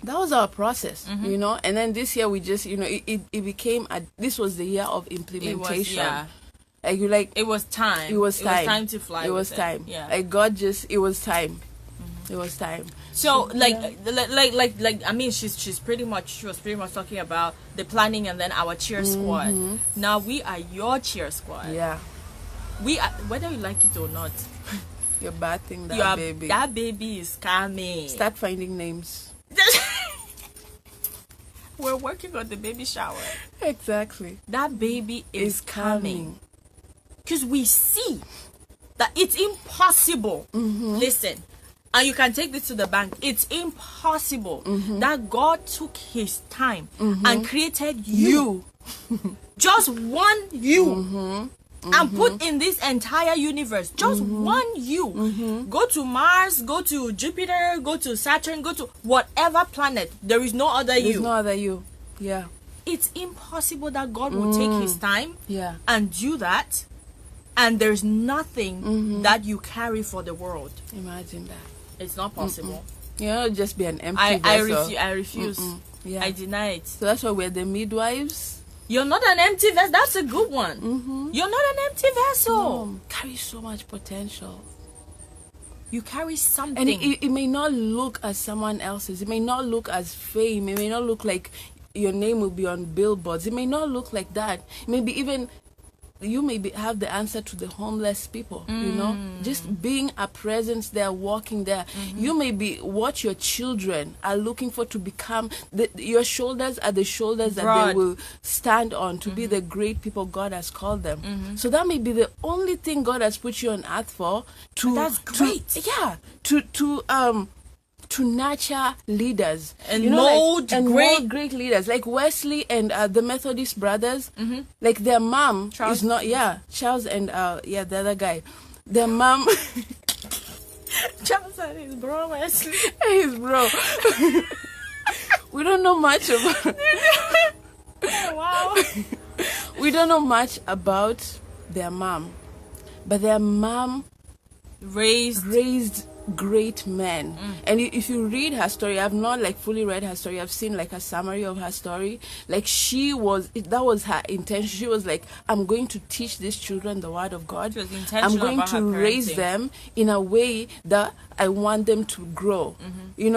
that was our process, and then this year we just, it became, this was the year of implementation. It was time. It was time. It was time to fly. It was with time. Yeah. Like God just, it was time. It was time. So I mean, she was pretty much talking about the planning and then our cheer squad. Now we are your cheer squad. Yeah. We are, whether you like it or not. You're bathing that baby. That baby is coming. Start finding names. We're working on the baby shower. Exactly. That baby is coming. Because we see that it's impossible. Listen, and you can take this to the bank. It's impossible that God took his time and created you. Just one you. And put in this entire universe. Just one you. Go to Mars, go to Jupiter, go to Saturn, go to whatever planet. There is no other you. There's no other you. Yeah. It's impossible that God will take his time Yeah. and do that. And there's nothing that you carry for the world. Imagine that. It's not possible. Just be an empty vessel. I refuse. Yeah. I deny it. So that's why we're the midwives. You're not an empty vessel. That's a good one. You're not an empty vessel. Carry so much potential. You carry something. And it may not look as someone else's. It may not look as fame. It may not look like your name will be on billboards. It may not look like that. Maybe even you may have the answer to the homeless people, just being a presence there, walking there. You may be what your children are looking for to become. Your shoulders are the shoulders that they will stand on to be the great people God has called them. So that may be the only thing God has put you on earth for. That's great. To nurture leaders and mold great leaders like Wesley and the Methodist brothers. Like their mom Charles. is not Charles and the other guy. Their mom Charles and his bro Wesley. his bro. We don't know much about. Wow. We don't know much about their mom, but their mom raised great men. And if you read her story, I've not fully read her story, I've seen a summary of her story. That was her intention. She was like, I'm going to teach these children the word of God. She was intentional I'm going about to her raise parenting. them in a way that I want them to grow.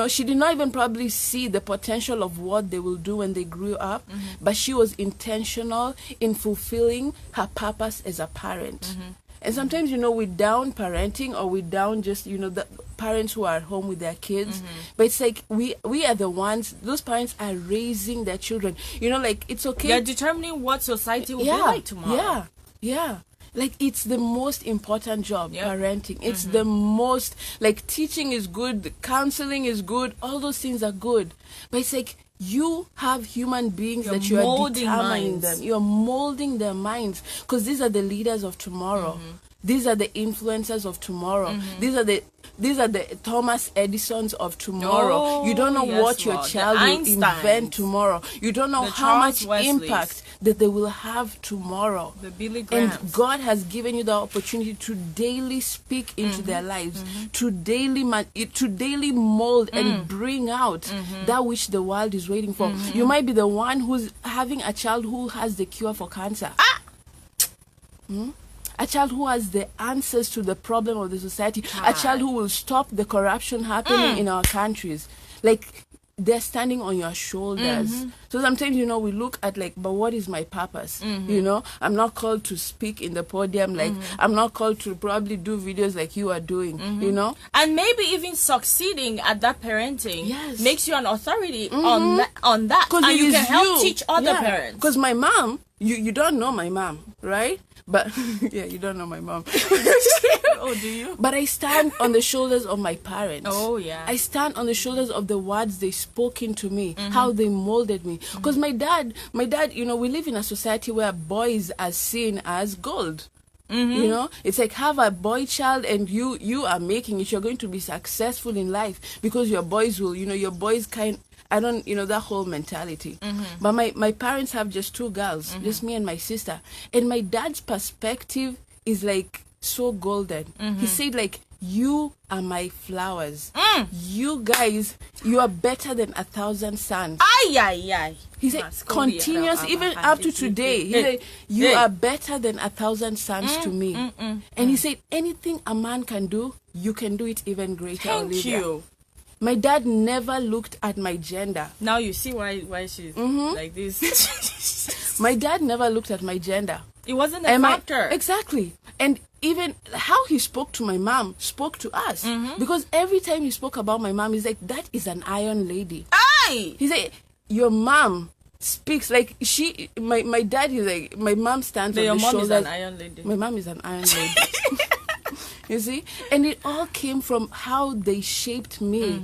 She did not even probably see the potential of what they will do when they grew up, but she was intentional in fulfilling her purpose as a parent. And sometimes, we down parenting, or we down just, the parents who are at home with their kids. But it's like we are the ones, those parents are raising their children. It's okay. They're determining what society will be like tomorrow. Yeah. It's the most important job, Yep. parenting. It's the most, teaching is good, counseling is good, all those things are good. But it's like, you have human beings that you are molding determining minds. them. You're molding their minds, because these are the leaders of tomorrow. These are the influencers of tomorrow. These are the Thomas Edisons of tomorrow. You don't know what your child will invent tomorrow. You don't know how much impact that they will have tomorrow. The Billy Grahams. And God has given you the opportunity to daily speak into their lives, to daily mold and bring out that which the world is waiting for. You might be the one who's having a child who has the cure for cancer. A child who has the answers to the problem of the society. A child who will stop the corruption happening in our countries. Like, they're standing on your shoulders. So sometimes, we look at but what is my purpose? I'm not called to speak in the podium. I'm not called to probably do videos like you are doing, And maybe even succeeding at that parenting makes you an authority on that. And you can help teach other parents. Because my mom, you don't know my mom, right? But yeah, you don't know my mom. Oh, do you? But I stand on the shoulders of my parents. Oh, yeah. I stand on the shoulders of the words they spoke into me, how they molded me. Because my dad, we live in a society where boys are seen as gold. It's like, have a boy child and you are making it. You're going to be successful in life because your boys will, your boys I don't, that whole mentality. But my parents have just two girls, just me and my sister. And my dad's perspective is so golden. He said you are my flowers. You guys, you are better than 1,000 suns. Ay. He said, continuous, even up to today. He said, you are better than 1,000 suns to me. And he said, anything a man can do, you can do it even greater, Thank Olivia. you. My dad never looked at my gender. Now you see why she's like this. My dad never looked at my gender. It wasn't a factor. Exactly. And even how he spoke to my mom spoke to us. Because every time he spoke about my mom, he's like, that is an iron lady. Aye! He said, your mom speaks my dad is like, my mom stands on the shoulders. Your mom is an iron lady. My mom is an iron lady. You see? And it all came from how they shaped me.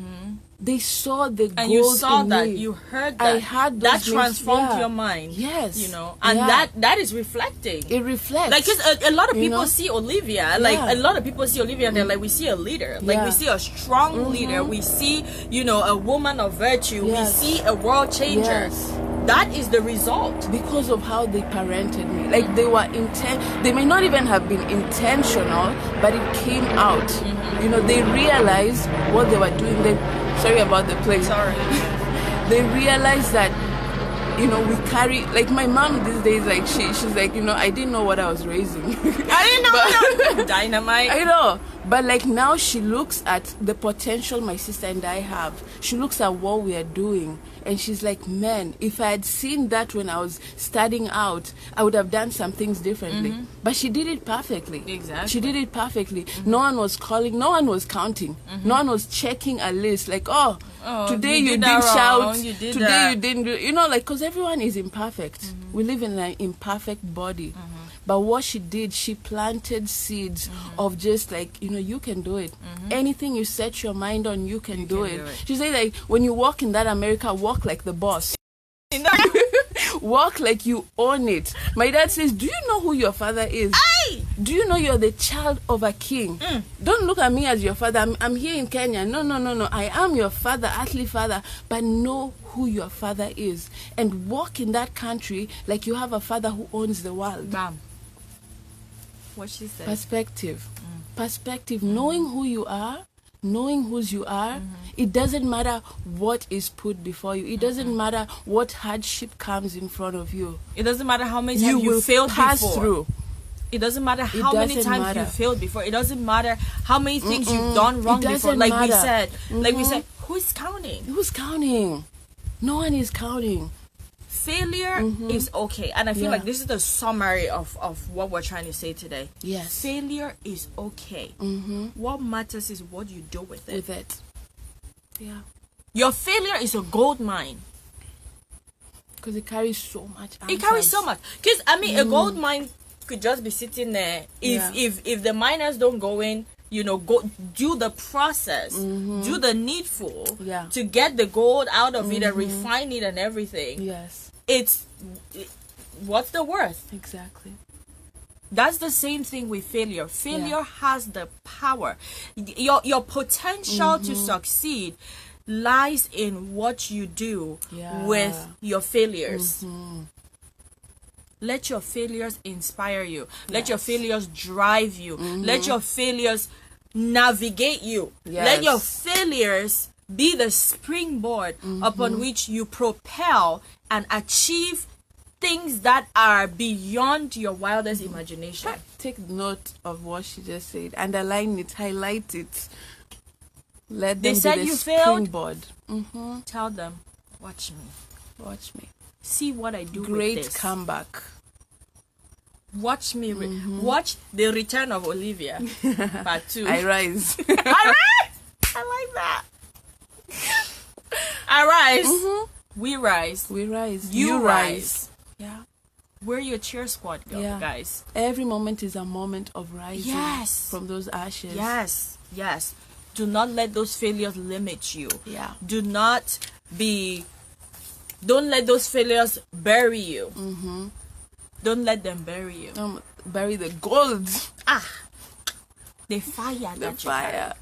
They saw the gold in me. And you saw that. You heard that. I had those that transformed your mind. Yes. And that is reflecting. It reflects. Because a lot of people see Olivia. A lot of people see Olivia and they're like, we see a leader. We see a strong leader. We see, a woman of virtue. Yes. We see a world changer. Yes. That is the result. Because of how they parented me. They were they may not even have been intentional, but it came out. They realized what they were doing. Sorry about the place. Sorry. They realized that, we carry, my mom these days, she's like, I didn't know what I was raising. I didn't know. Dynamite. I know. But now she looks at the potential my sister and I have. She looks at what we are doing. And she's like, man, if I had seen that when I was starting out, I would have done some things differently. But she did it perfectly. Exactly. She did it perfectly. No one was calling. No one was counting. No one was checking a list. Today you didn't shout. Today you didn't do. Because everyone is imperfect. We live in an imperfect body. But what she did, she planted seeds of just you can do it. Anything you set your mind on, you can do it. She said, when you walk in that America, walk like the boss. Walk like you own it. My dad says, do you know who your father is? Aye! Do you know you're the child of a king? Don't look at me as your father. I'm here in Kenya. No. I am your father, earthly father. But know who your father is. And walk in that country like you have a father who owns the world. Bam. What she said. Perspective. Knowing who you are, knowing whose you are. It doesn't matter what is put before you. It doesn't matter what hardship comes in front of you. It doesn't matter how many times you failed pass before. Through. It doesn't matter how many times you failed before. It doesn't matter how many things you've done wrong before. Like we said, who's counting? Who's counting? No one is counting. Failure is okay. And I feel like this is the summary of what we're trying to say today. Yes. Failure is okay. What matters is what you do with it. Yeah. Your failure is a gold mine. Because it carries so much answers. It carries so much. Because, a gold mine could just be sitting there. If the miners don't go in, go do the process, do the needful to get the gold out of it and refine it and everything. Yes. What's the worth? Exactly. That's the same thing with failure. Failure has the power. Your potential to succeed lies in what you do with your failures. Let your failures inspire you. Let your failures drive you. Let your failures navigate you. Let your failures be the springboard upon which you propel and achieve things that are beyond your wildest imagination. Take note of what she just said. Underline it. Highlight it. Let them said be the you failed. springboard. Tell them, watch me. Watch me. See what I do Great with this. comeback. Watch me. Watch the return of Olivia. Part 2. I rise. I rise. I like that. I rise. We rise. We rise. You rise. Yeah. We're your cheer squad, guys. Every moment is a moment of rising from those ashes. Yes. Do not let those failures limit you. Yeah. Don't let those failures bury you. Don't let them bury you. Bury the gold. The fire. The fire.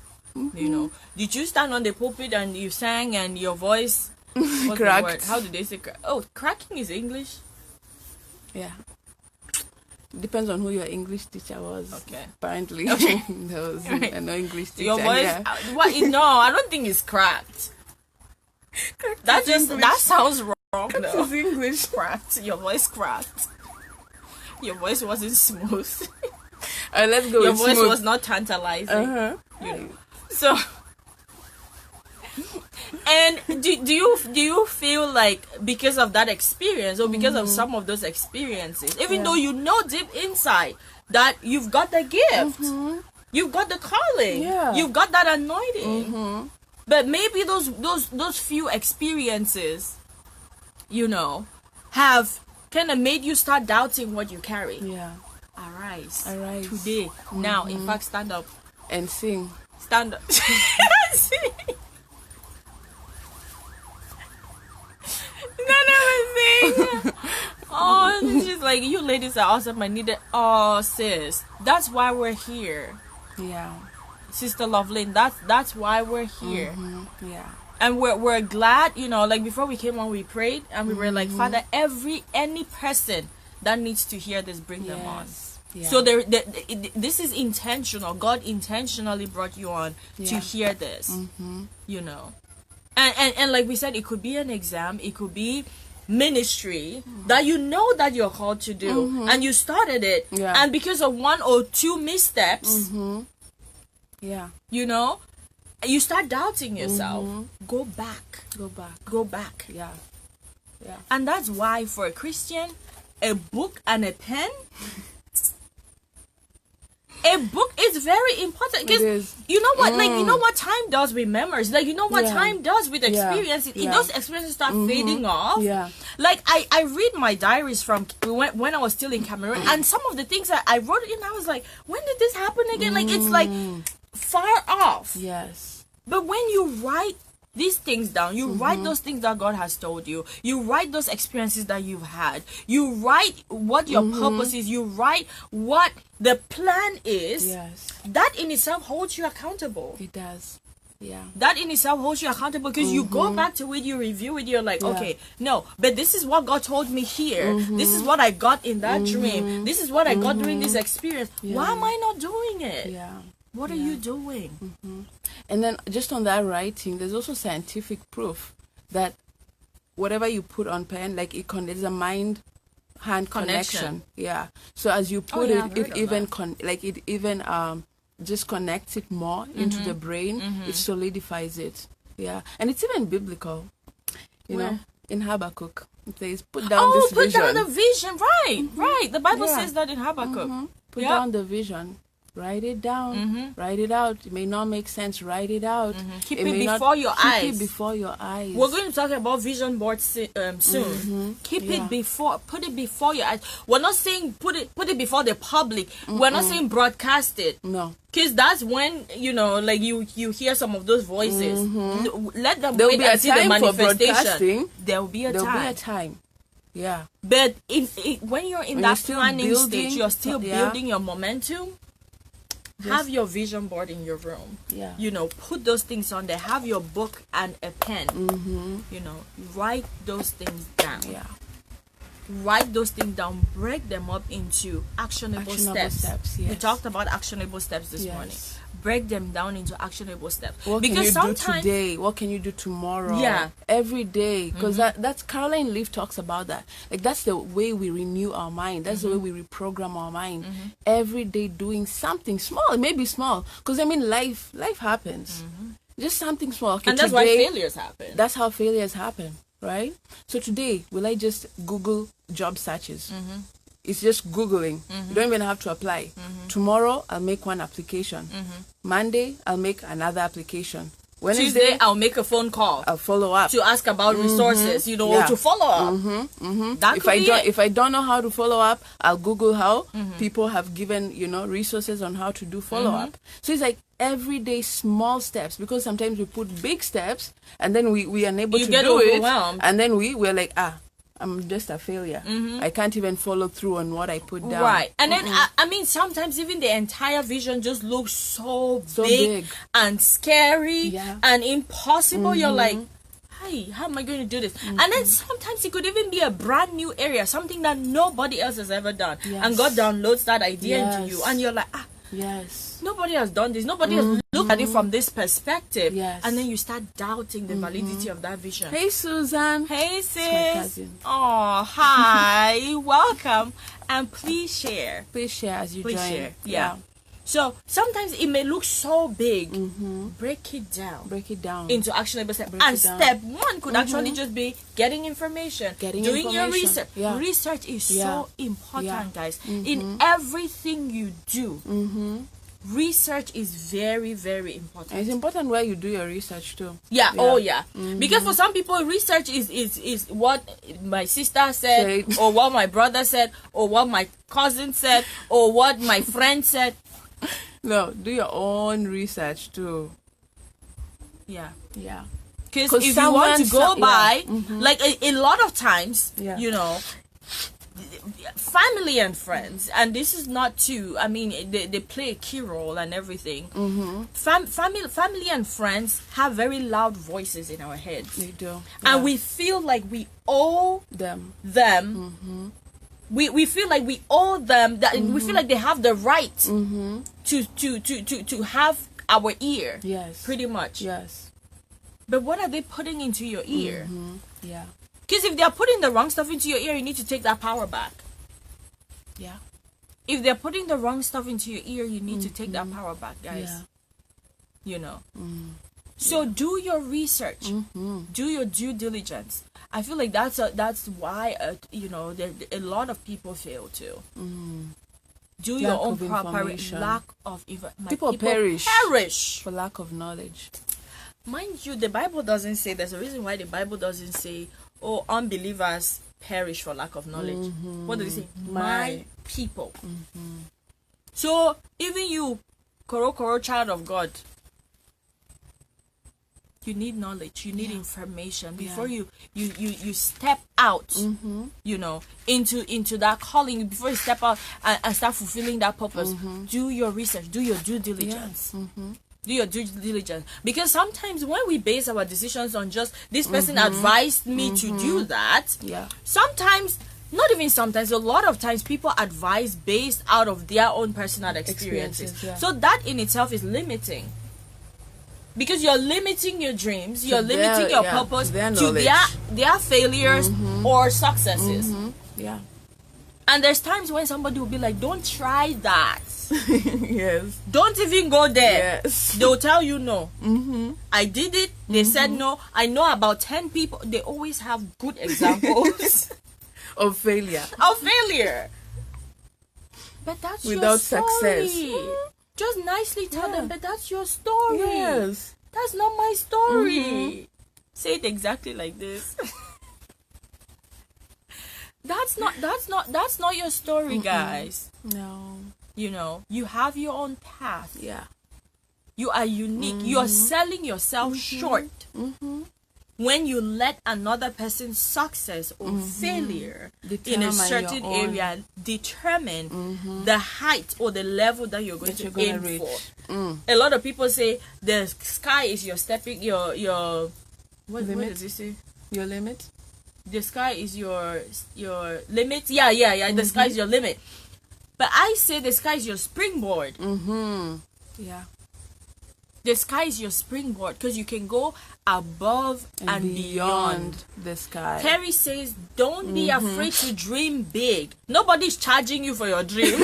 You know, did you stand on the pulpit and you sang and your voice what's the cracked? word? How did they say cracking is English? Yeah. Depends on who your English teacher was. Okay. Apparently. Okay. There was Right. no English teacher. Your voice what no, I don't think it's cracked. That sounds wrong though. It's English. Cracked. Your voice cracked. Your voice wasn't smooth. Let's go Your with voice smooth. was not tantalizing. You know. So, and do you feel like because of that experience or because of some of those experiences, even though you know deep inside that you've got the gift, you've got the calling, you've got that anointing, but maybe those few experiences, you know, have kind of made you start doubting what you carry. Yeah. Arise Today. now. In fact, stand up And sing. stand up. Oh, it's just like, you ladies are awesome. I need it. Oh, sis, that's why we're here. Yeah. Sister Loveland, that's why we're here. Yeah. And we're glad, you know, like before we came on, we prayed and we were like, Father, any person that needs to hear this, bring them on. Yeah. So this is intentional. God intentionally brought you on to hear this, you know. And like we said, it could be an exam, it could be ministry that you know that you're called to do, and you started it, and because of one or two missteps, you know, you start doubting yourself. Go back. Yeah. And that's why for a Christian, a book and a pen, a book is very important, because you know what, like, you know what time does with memories, like, you know what time does with experiences. If those experiences start fading off, like I read my diaries from when I was still in Cameroon, and some of the things that I wrote in, I was like, when did this happen again? Like, it's like far off. Yes. But when you write these things down, you write those things that God has told you, you write those experiences that you've had, you write what your purpose is, you write what the plan is, that in itself holds you accountable. It does. Yeah. That in itself holds you accountable, because you go back to it, you review it, you're like, okay, no, but this is what God told me here, this is what I got in that dream, this is what I got during this experience. Why am I not doing it? What are you doing? And then just on that writing, there's also scientific proof that whatever you put on pen, like there's a mind-hand connection. Yeah. So as you put it even just connects it more into the brain. It solidifies it. Yeah. And it's even biblical. You know, in Habakkuk, it says, put down this vision. Put down the vision. Right. The Bible says that in Habakkuk. Put down the vision. Write it down. Write it out. It may not make sense. Write it out. Keep it before your eyes. Keep it before your eyes. We're going to talk about vision boards soon. Keep it put it before your eyes. We're not saying put it before the public. We're not saying broadcast it. No. Because that's when, you know, like you hear some of those voices. Let them There'll wait be a and see the time for manifestation. broadcasting. There'll be a time. There'll be a time. Yeah. But when you're in When that you're still planning stage, building, you're still yeah. building your momentum. Have your vision board in your room. Yeah. You know, put those things on there. Have your book and a pen. You know, write those things down. Yeah. Write those things down. Break them up into actionable steps. Yes. We talked about actionable steps this Yes. morning. Break them down into actionable steps. What because can you do sometimes today? What can you do tomorrow? Yeah. Every day. Because that's Caroline Leaf talks about that. Like, that's the way we renew our mind. That's the way we reprogram our mind. Every day doing something small. It may be small. Because, I mean, life happens. Just something small. Okay, and that's today, why failures happen. That's how failures happen, right? So today, will I just Google job searches? It's just Googling. You don't even have to apply. Tomorrow, I'll make one application. Monday, I'll make another application. Wednesday, Tuesday, I'll make a phone call I'll follow up. to ask about resources, you know, Yeah. to follow up. That If could be it. if I don't know how to follow up, I'll Google how people have given, you know, resources on how to do follow up. So it's like everyday small steps, because sometimes we put big steps and then we are unable You to get do it, overwhelmed. and then we're like, I'm just a failure. I can't even follow through on what I put down. Right. And then, I mean, sometimes even the entire vision just looks so big. and scary Yeah. and impossible. You're like, hey, how am I going to do this? And then sometimes it could even be a brand new area, something that nobody else has ever done. Yes. And God downloads that idea into you. Yes. And you're like, Yes. nobody has done this. Nobody has looked at it from this perspective. Yes. And then you start doubting the validity of that vision. Hey, Susan. Hey, my sis. cousin. Oh, hi. Welcome. And please share. Please share as you Please join. share. Yeah. So sometimes it may look so big. Break it down Break it down. into actionable steps. Break And it down. step one could actually just be getting information, Getting doing your information. research. Yeah. Research is Yeah. so important, Yeah. guys. In everything you do, research is very, very important. And it's important where you do your research too. Yeah. Oh yeah. Because for some people, research is what my sister said, Said. or what my brother said, or what my cousin said, or what my friend said. No, do your own research too. Yeah. Yeah. Because 'Cause if you want to go someone- by, yeah. like a lot of times, Yeah. you know, family and friends, and this is not to, I mean, they play a key role and everything. Family and friends have very loud voices in our heads. They do. And Yeah. we feel like we owe them. them. We feel like we owe them that. We feel like they have the right to have our ear. Yes. Pretty much. Yes. But what are they putting into your ear? Yeah. Because if they're putting the wrong stuff into your ear, you need to take that power back. Yeah. If they're putting the wrong stuff into your ear, you need to take that power back, guys. Yeah. You know. So do your research. Do your due diligence. I feel like that's why you know, a lot of people fail too. Do your Lack own of proper information. lack of information. People perish. Perish. For lack of knowledge. Mind you, the Bible doesn't say. There's a reason why the Bible doesn't say, "Oh, unbelievers perish for lack of knowledge." What does it say? My people. So even you, Koro child of God, you need knowledge. You need information before you step out. You know, into that calling. Before you step out and start fulfilling that purpose, do your research. Do your due diligence. Do your due diligence, because sometimes when we base our decisions on just this person advised me to do that, sometimes, not even sometimes, a lot of times people advise based out of their own personal experiences. So that in itself is limiting, because you're limiting your dreams, you're limiting your purpose to their failures or successes. Yeah. And there's times when somebody will be like, don't try that. Yes. Don't even go there. Yes. They'll tell you no. I did it. They said no. I know about 10 people. They always have good examples Of failure. of failure. But that's Without your story. success. Just nicely tell them, but that's your story. Yes. That's not my story. Say it exactly like this. That's not your story, guys. No. You know, you have your own path. Yeah. You are unique. You are selling yourself short when you let another person's success or failure in a Determine certain your own. area determine the height or the level that you're going That you're to aim gonna for. reach. A lot of people say the sky is your stepping what Limit? does it say? Your limit. The sky is your limit. Yeah. The sky is your limit. But I say the sky is your springboard. Yeah. The sky is your springboard because you can go above and beyond. the sky. Terry says, don't be afraid to dream big. Nobody's charging you for your dream.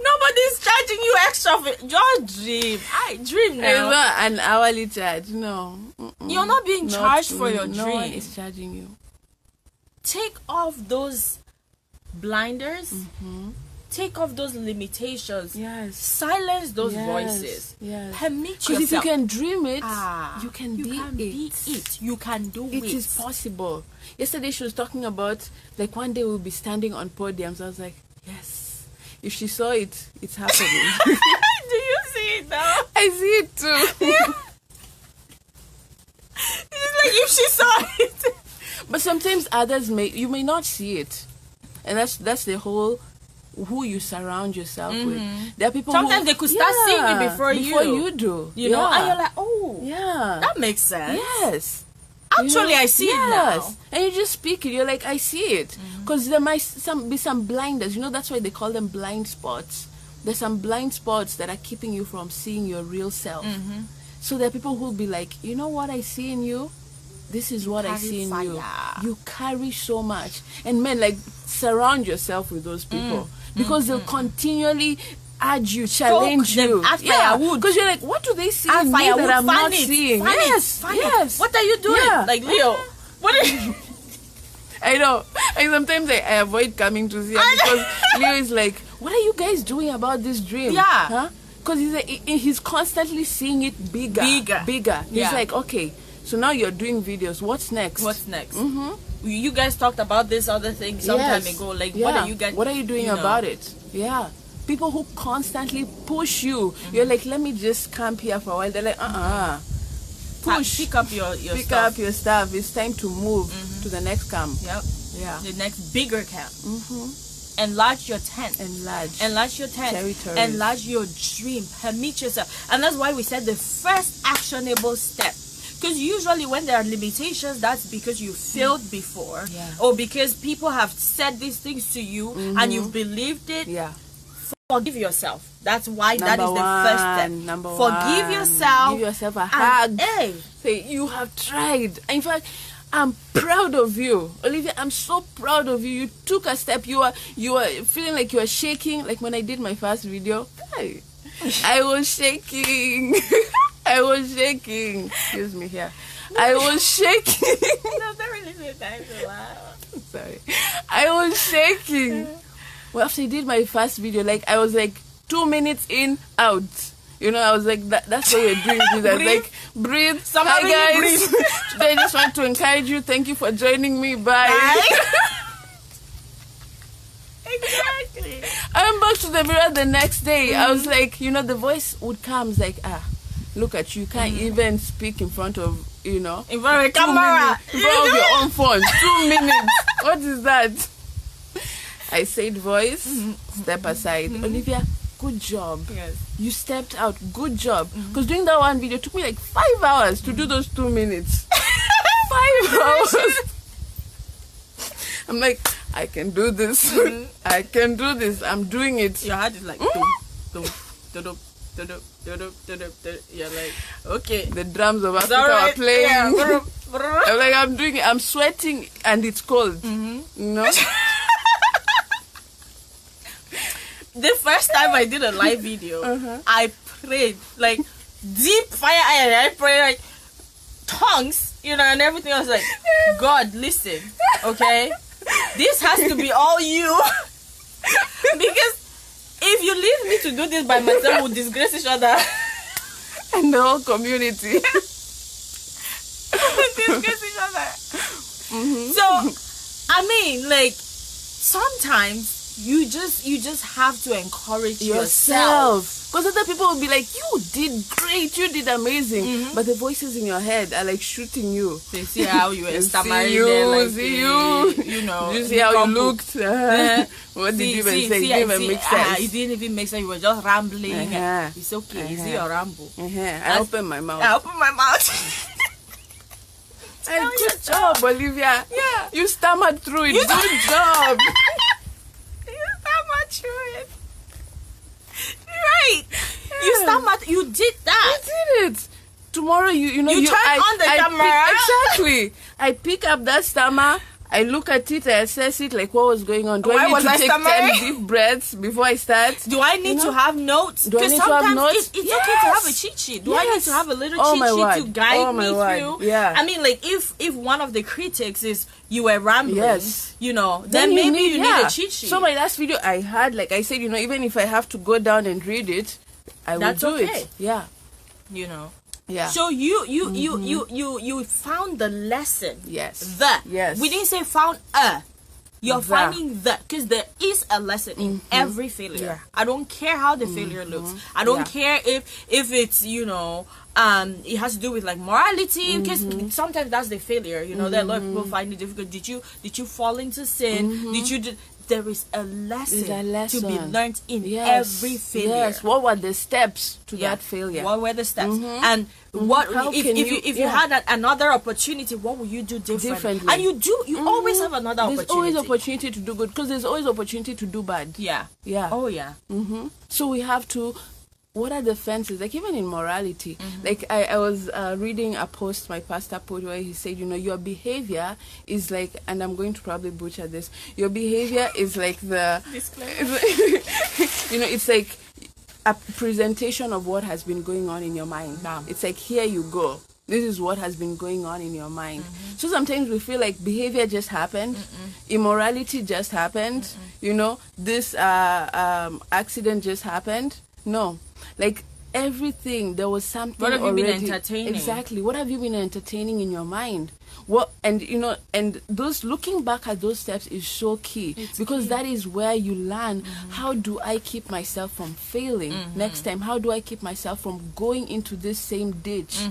Nobody's charging you extra for just dream. I dream It's now. not an hourly charge. No. You're not being charged for your No one dream. is charging you. Take off those blinders. Take off those limitations. Yes. Silence those Yes, voices. yes. Permit Because if you yourself. can dream it, You can be it. You can do it. It is possible. Yesterday she was talking about like one day we'll be standing on podiums. I was like, yes. If she saw it, it's happening. Do you see it now? I see it too. It's like if she saw it. But sometimes others you may not see it, and that's the whole who you surround yourself with. There are people. Sometimes they could start seeing it before you do. You know, and you're like, oh, yeah, that makes sense. yes. Actually, I see it now. And you just speak it. You're like, I see it. Because there might be some blinders. You know, that's why they call them blind spots. There's some blind spots that are keeping you from seeing your real self. So there are people who'll be like, you know what I see in you? This is what I Carry see in you. fire. You carry so much. And men, like, surround yourself with those people. Because they'll continually urge you, challenge them, you. add firewood. Because you're like, what do they see And in me firewood, that I'm fan not it, seeing? fan it, Yes, fan it. yes. What are you doing? Yeah. Like, Leo, what are you... I know. And sometimes I avoid coming to see her because Leo is like, what are you guys doing about this dream? Yeah. Huh? Because he's constantly seeing it bigger. Bigger. He's Yeah. like, okay, so now you're doing videos. What's next? What's next? You guys talked about this other thing some time ago. Like, what are you guys... What are you doing about it? Yeah. People who constantly push you. You're like, let me just camp here for a while. They're like, push. Pick up your Pick stuff. up your stuff. It's time to move to the next camp. Yep. Yeah. The next bigger camp. Enlarge your tent. Enlarge your tent. Territories. Enlarge your dream. Permit yourself. And that's why we said the first actionable step. Because usually when there are limitations, that's because you failed before. Yeah. Or because people have said these things to you and you've believed it. Yeah. Forgive yourself. That's why that is Number the first step. Number Forgive one. yourself. Give yourself a and, hug. hey, Say, you have tried. In fact, I'm proud of you. Olivia, I'm so proud of you. You took a step. You are feeling like you are shaking. Like when I did my first video. Hey, I was shaking. I was shaking. Excuse me here. I was shaking. no, that really is time to laugh. Sorry. I was shaking. Well, after I did my first video, like I was like 2 minutes in, out. You know, I was like, that's what we're doing. I was like, breathe. Somebody Hi guys. breathe. Today I just want to encourage you. Thank you for joining me. Bye. Exactly. I went back to the mirror the next day. I was like, you know, the voice would come. It's like, look at you. You can't even speak in front of, you know. In front of a 2 camera. minutes. In front of your own phone. 2 minutes. What is that? I said voice, step aside. Olivia, good job. Yes. You stepped out. Good job. Because doing that one video took me like 5 hours to do those 2 minutes. 5 hours. I'm like, I can do this. I can do this. I'm doing it. Your heart is like, dum, dum, dum, dum, dum, dum. You're like, okay. The drums of It's Africa all are right. playing. Yeah. I'm like, I'm doing it. I'm sweating and it's cold. You know? The first time I did a live video, I prayed like deep fire and I prayed like tongues, you know, and everything. I was like, God, listen, okay? This has to be all you. Because if you leave me to do this by myself, we'll disgrace each other. And the whole community. Disgrace each other. So, I mean, like, sometimes you just have to encourage yourself. Because other people will be like, you did great, you did amazing. But the voices in your head are like shooting you. They see how you were stammering there, like, you know. You see how you looked. What did you even say? It didn't even make sense. It didn't even make sense. You were just rambling. It's okay. Is it your ramble? I opened my mouth. I opened my mouth. And good job, Olivia. Yeah. You stammered through it. Good job. You stammered through it. Right. You stammered. You did that. You did it. Tomorrow, you know, you turn on the camera. Exactly. I pick up that stammer. I look at it, I assess it, like what was going on. Do I need to take 10 deep breaths before I start? Do I need to have notes? Do I need to have notes? It's okay to have a cheat sheet. Do I need to have a little cheat sheet to guide me through? Yeah. I mean, like if one of the critics is you were rambling, you know, then maybe you need a cheat sheet. So my last video I had, like I said, you know, even if I have to go down and read it, I will do it. Yeah. You know. Yeah. So you found the lesson. Yes. Yes. We didn't say found a. You're finding the, because there is a lesson in every failure. Yeah. I don't care how the failure looks. I don't care if it's, you know, it has to do with like morality, because sometimes that's the failure. You know, that a lot of people find it difficult. Did you fall into sin? There is a lesson to be learned in every failure. Yes. What were the steps to that failure? What were the steps? And what if you had another opportunity, what would you do differently? And you always have another opportunity. There's always opportunity to do good, because there's always opportunity to do bad. Yeah. Oh yeah. So we have to. What are the fences? Like even in morality, like I was reading a post my pastor put where he said, you know, your behavior is like, and I'm going to probably butcher this, your behavior is like the you know, it's like a presentation of what has been going on in your mind. It's like, here you go, this is what has been going on in your mind. So sometimes we feel like behavior just happened, immorality just happened, you know, this accident just happened. No. Like everything, there was something. What have you been entertaining? Exactly. What have you been entertaining in your mind? What, and you know, and those, looking back at those steps is so key, because that is where you learn how do I keep myself from failing next time? How do I keep myself from going into this same ditch?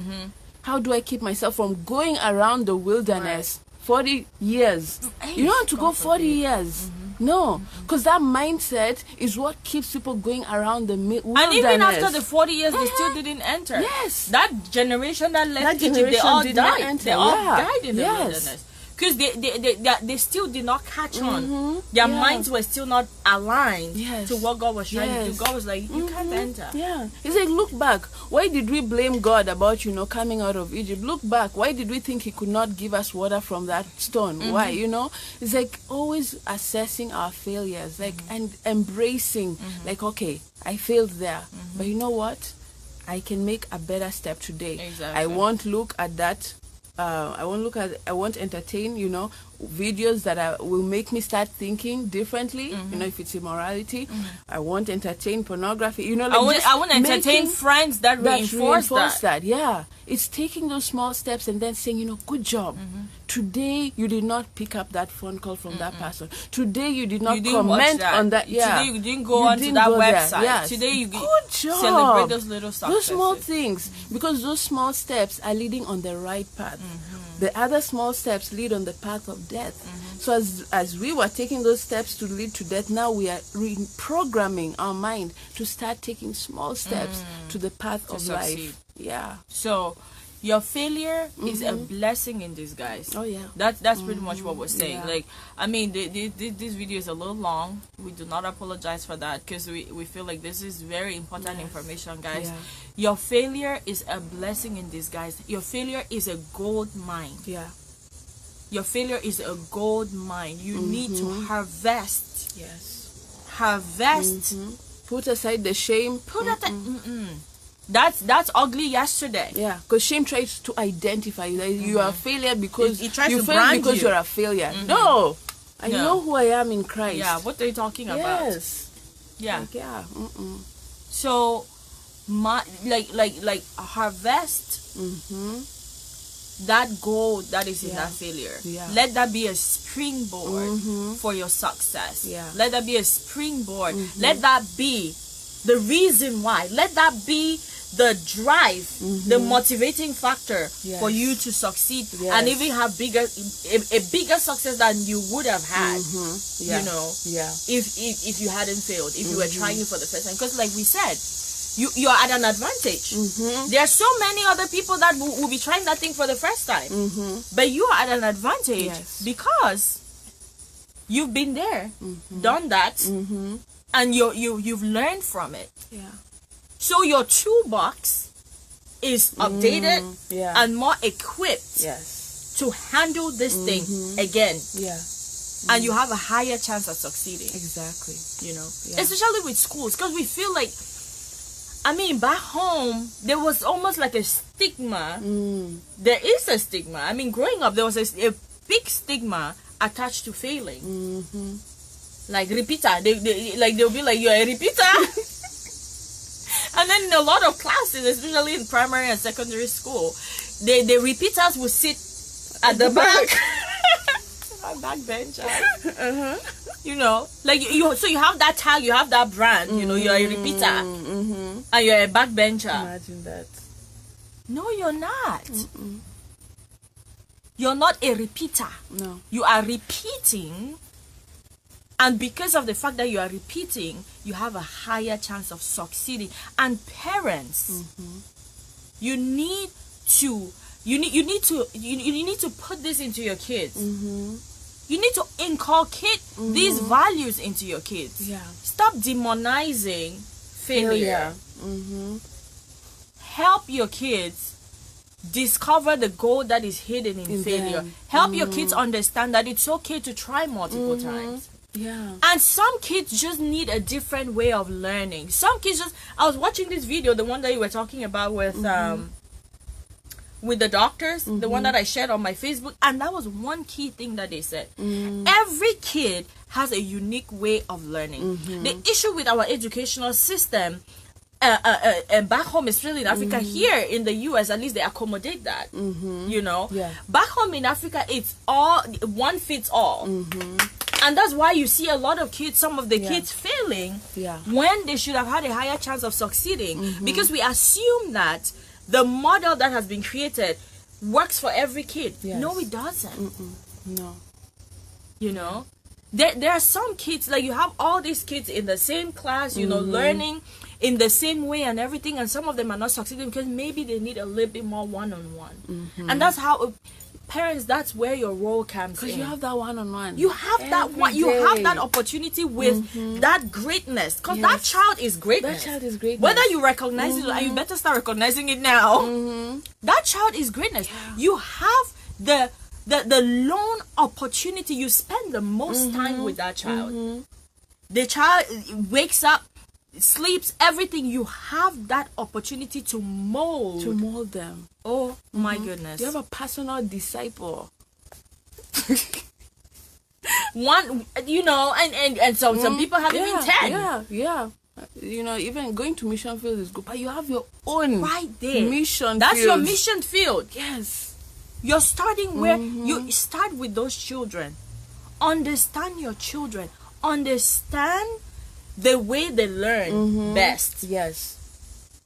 How do I keep myself from going around the wilderness 40 years? You don't want to go 40 years. No, because that mindset is what keeps people going around the wilderness. And even after the 40 years, they still didn't enter. Yes. That generation that left Egypt, they all died. They all died in the wilderness. Because they still did not catch on. Their minds were still not aligned to what God was trying to do. God was like, you can't enter. Yeah. He's like, look back. Why did we blame God about, you know, coming out of Egypt? Look back. Why did we think he could not give us water from that stone? Why? You know? It's like always assessing our failures, like, and embracing, like, okay, I failed there. But you know what? I can make a better step today. Exactly. I won't look at that. I won't entertain, you know, videos that will make me start thinking differently. You know, if it's immorality, I won't entertain pornography. You know, like I won't entertain friends that reinforce that. Yeah, it's taking those small steps and then saying, you know, good job. Today you did not pick up that phone call from that person. Today you did not comment on that. Yeah, today you didn't go onto that website. Yes. Today you good job. Celebrate those little successes. Those small things, because those small steps are leading on the right path. The other small steps lead on the path of death. So as we were taking those steps to lead to death, now we are reprogramming our mind to start taking small steps to the path of life. Yeah. So your failure is a blessing in disguise. Oh yeah. That's pretty much what we're saying. Like, I mean, this video is a little long. We do not apologize for that, because we feel like this is very important information, guys. Yeah. Your failure is a blessing in disguise. Your failure is a gold mine. Yeah. Your failure is a gold mine. You need to harvest. Yes. Harvest. Put aside the shame. Put aside. That's ugly yesterday. Yeah, because shame tries to identify you. That you are a failure because it tries you to fail brand because you. you're a failure. No, I know who I am in Christ. Yeah, what are you talking about? Yes. Yeah. Like, yeah. So, like harvest. that goal that is in Yeah. that failure. Yeah. Let that be a springboard for your success. Yeah. Let that be a springboard. Let that be the reason why. Let that be the drive, the motivating factor Yes. for you to succeed Yes. and even have a bigger success than you would have had. Yeah. You know, Yeah. if you hadn't failed, if you were trying for the first time. Because like we said, you're at an advantage. There are so many other people that will be trying that thing for the first time. But you are at an advantage Yes. because you've been there, done that, and you've learned from it. Yeah. So your toolbox is updated Yeah. and more equipped Yes. to handle this thing again. Yeah. And you have a higher chance of succeeding. Exactly. You know, Yeah. especially with schools, because we feel like, I mean, back home there was almost like a stigma. There is a stigma. I mean, growing up there was a big stigma attached to failing. Like repeater, they'll be like, you're a repeater. And then in a lot of classes, especially in primary and secondary school, the repeaters will sit at the back. Backbenchers. You know, like so you have that tag, you have that brand, you know, you're a repeater and you're a backbencher. Imagine that. No, you're not. You're not a repeater. No. You are repeating, and because of the fact that you are repeating, you have a higher chance of succeeding. And parents, you need to put this into your kids. You need to inculcate these values into your kids. Yeah. Stop demonizing failure. Help your kids discover the gold that is hidden in failure. them. Help your kids understand that it's okay to try multiple times. Yeah. And some kids just need a different way of learning. Some kids just, I was watching this video, the one that you were talking about with the doctors, the one that I shared on my Facebook, and that was one key thing that they said. Every kid has a unique way of learning. The issue with our educational system back home, especially in Africa, here in the US, at least they accommodate that. You know, Yeah. back home in Africa, it's all one fits all. And that's why you see a lot of kids, some of the kids failing Yeah. when they should have had a higher chance of succeeding, because we assume that the model that has been created works for every kid. Yes. No, it doesn't. No. You know, there are some kids, like you have all these kids in the same class, you know, learning in the same way and everything, and some of them are not succeeding because maybe they need a little bit more one-on-one. And that's how parents, that's where your role comes in. Because you have that one-on-one. You have that Every one. You have that day. opportunity with that greatness, because that Yes. child is greatness. That child is greatness. Whether you recognize it, and you better start recognizing it now. That child is greatness. You have the lone opportunity. You spend the most time with that child. The child wakes up, sleeps, everything. You have that opportunity to mold. to mold them. Oh my goodness. You have a personal disciple. One, you know, and so some people have even 10. Yeah. You know, even going to mission field is good, but you have your own Right there. mission That's your field. mission field. Yes. You're starting where you start with those children. Understand your children. Understand the way they learn best. Yes.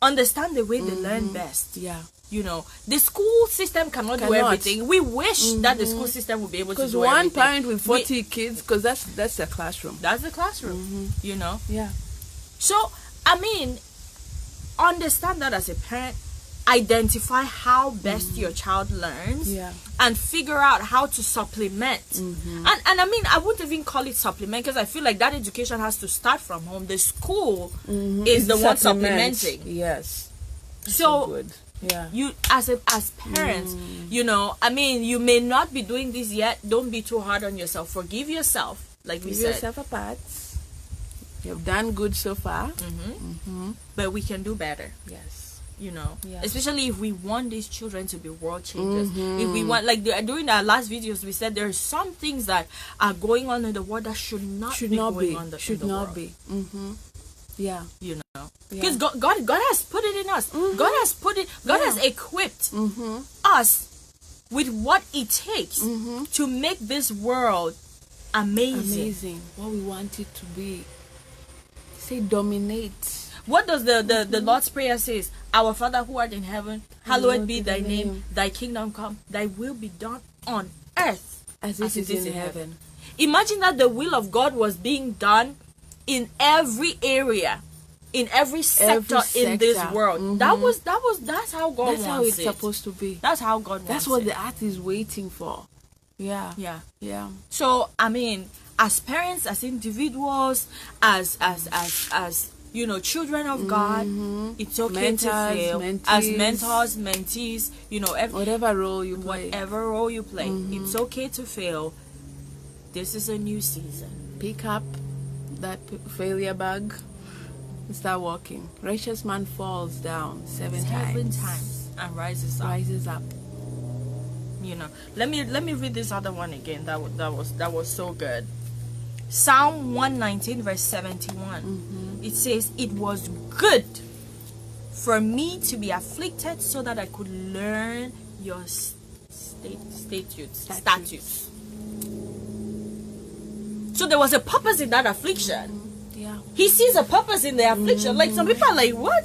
Understand the way they learn best. Yeah. You know, the school system cannot do Cannot. everything. We wish that the school system would be able to Because do one everything. parent with 40 kids, because that's a classroom. That's the classroom. You know. Yeah. So, I mean, understand that as a parent, identify how best your child learns, Yeah. and figure out how to supplement. And I mean, I wouldn't even call it supplement, because I feel like that education has to start from home. The school is the one supplementing. Yes. So Good. Yeah. you, as parents, you know, I mean, you may not be doing this yet. Don't be too hard on yourself. Forgive yourself, like we Give said. yourself a pat. You've done good so far. But we can do better. Yes. You know, Yeah. especially if we want these children to be world changers. If we want, like during our last videos, we said there are some things that are going on in the world that should not be going on in the world. Yeah. You know, Yeah. because God has put it in us. God has put it. God has equipped us with what it takes to make this world amazing. What we want it to be. Say dominate. What does the Lord's Prayer says? Our Father who art in heaven, hallowed be thy name. Thy kingdom come. Thy will be done on earth as it is in heaven. Imagine that the will of God was being done in every area, in every sector in this world. That's how God wants it. That's how it's supposed to be. That's how God wants it. That's what the earth is waiting for. Yeah. So I mean, as parents, as individuals, as you know, children of God, it's okay mentors, to fail. mentees. As mentors, mentees, you know, whatever role you play. Whatever role you play, it's okay to fail. This is a new season. Pick up that failure bag and start walking. Righteous man falls down seven times and rises up. You know, let me read this other one again. That was so good. Psalm 119 verse 71. It says, "It was good for me to be afflicted so that I could learn your statutes." So there was a purpose in that affliction. Yeah. He sees a purpose in the affliction. Like some people are like, what?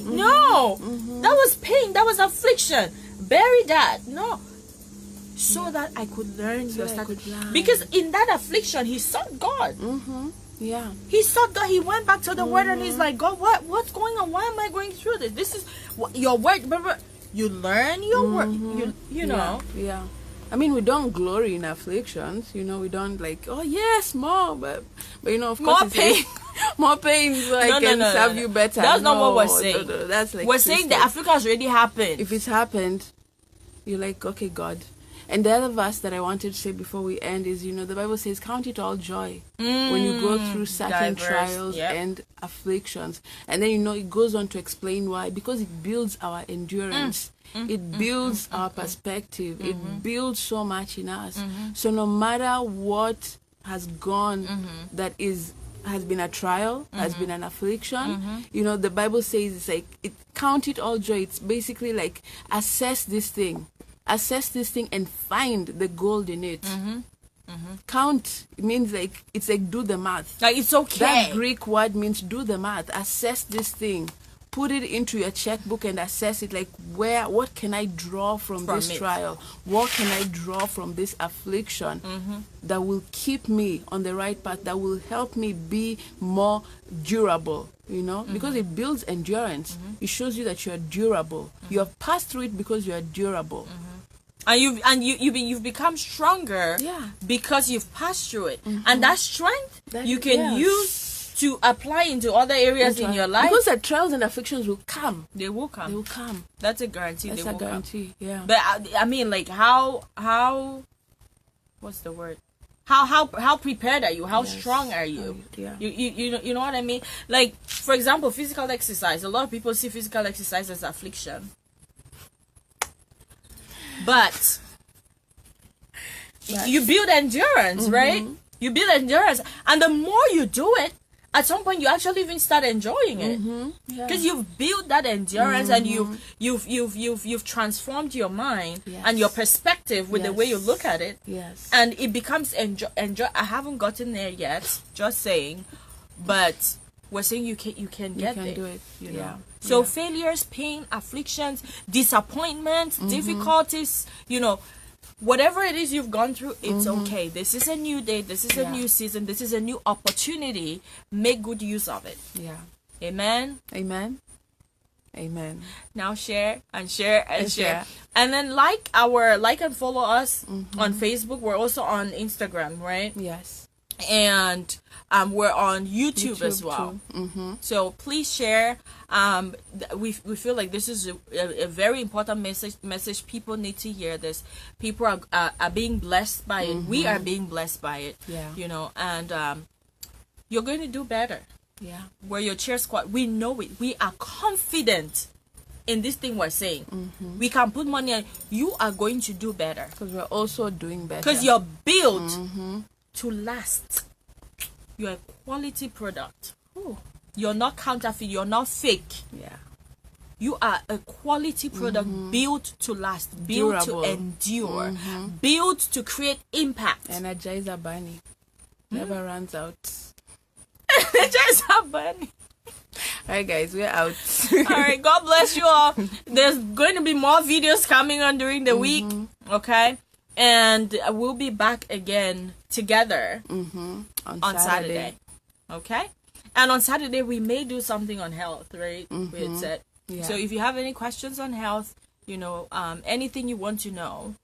No. That was pain. That was affliction. Bury that. No. So that I could learn your statutes. Because in that affliction, he sought God. Yeah. He sought God. He went back to the word and he's like, God, what's going on? Why am I going through this? This is your word. You learn your word. You know. Yeah. I mean, we don't glory in afflictions, you know. We don't like, oh yes, more, but you know, of course, more pain, more pain, so I can serve you better. That's not what we're saying. No, that's like we're saying the affliction has already happened. If it's happened, you're like, okay, God. And the other verse that I wanted to say before we end is, you know, the Bible says, count it all joy when you go through certain trials and afflictions. And then, you know, it goes on to explain why. Because it builds our endurance. It builds our perspective. It builds so much in us. So no matter what has gone that has been a trial, has been an affliction, you know, the Bible says it's like, count it all joy. It's basically like assess this thing and find the gold in it. Count means like, it's like do the math. Like it's okay. That Greek word means do the math. Assess this thing. Put it into your checkbook and assess it, like what can I draw from this trial? What can I draw from this affliction that will keep me on the right path, that will help me be more durable, you know? Because it builds endurance. It shows you that you are durable. You have passed through it because you are durable. And you've become stronger because you've passed through it. And that strength you can use to apply into other areas in your life. Because the trials and afflictions will come. They will come. They will come. That's a guarantee. That's a guarantee. Yeah. But I mean, like how what's the word? How prepared are you? How strong are you? You know what I mean? Like, for example, physical exercise. A lot of people see physical exercise as affliction. But you build endurance, right? You build endurance. And the more you do it, at some point you actually even start enjoying it. Because you've built that endurance and you've transformed your mind and your perspective with the way you look at it. And it becomes enjoy. I haven't gotten there yet, just saying. But we're saying you can get there. Do it, you know. So failures, pain, afflictions, disappointments, difficulties, you know, whatever it is you've gone through, it's okay. This is a new day. This is a new season. This is a new opportunity. Make good use of it. Yeah. Amen. Amen. Amen. Now share and share and share. And then like and follow us on Facebook. We're also on Instagram, right? Yes. And we're on YouTube as well. So please share. We feel like this is a very important message. People need to hear this. People are being blessed by it. We are being blessed by it. You know, and you're going to do better. We're your cheer squad. We know it. We are confident in this thing we're saying. We can put money on. You are going to do better. Because we're also doing better. Because you're built to last. You're a quality product. You're not counterfeit. You're not fake. You are a quality product built to last, built Durable. to endure, built to create impact. Energizer Bunny never runs out. Just have fun. All right, guys, we're out. All right, God bless you all. There's going to be more videos coming on during the week, okay? And we'll be back again together on Saturday, okay? And on Saturday, we may do something on health, right? We had said. Yeah. So if you have any questions on health, you know, anything you want to know,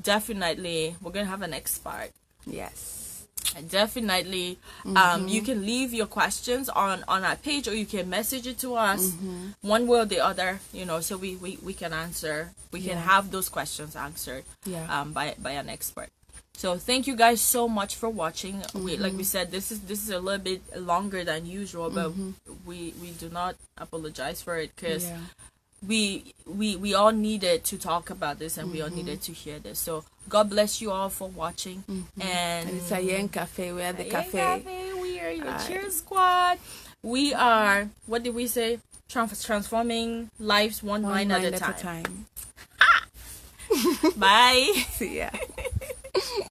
definitely, we're going to have an expert. Yes. Definitely, you can leave your questions on our page, or you can message it to us, one way or the other, you know, so we can answer, we can have those questions answered by an expert. So thank you guys so much for watching. Like we said, this is a little bit longer than usual, but we do not apologize for it, because we all needed to talk about this, and we all needed to hear this. So God bless you all for watching. And it's a Yen Cafe. We're at the cafe. We are your cheer squad. We are, what did we say? Transforming lives one mind at a time. Bye. See ya.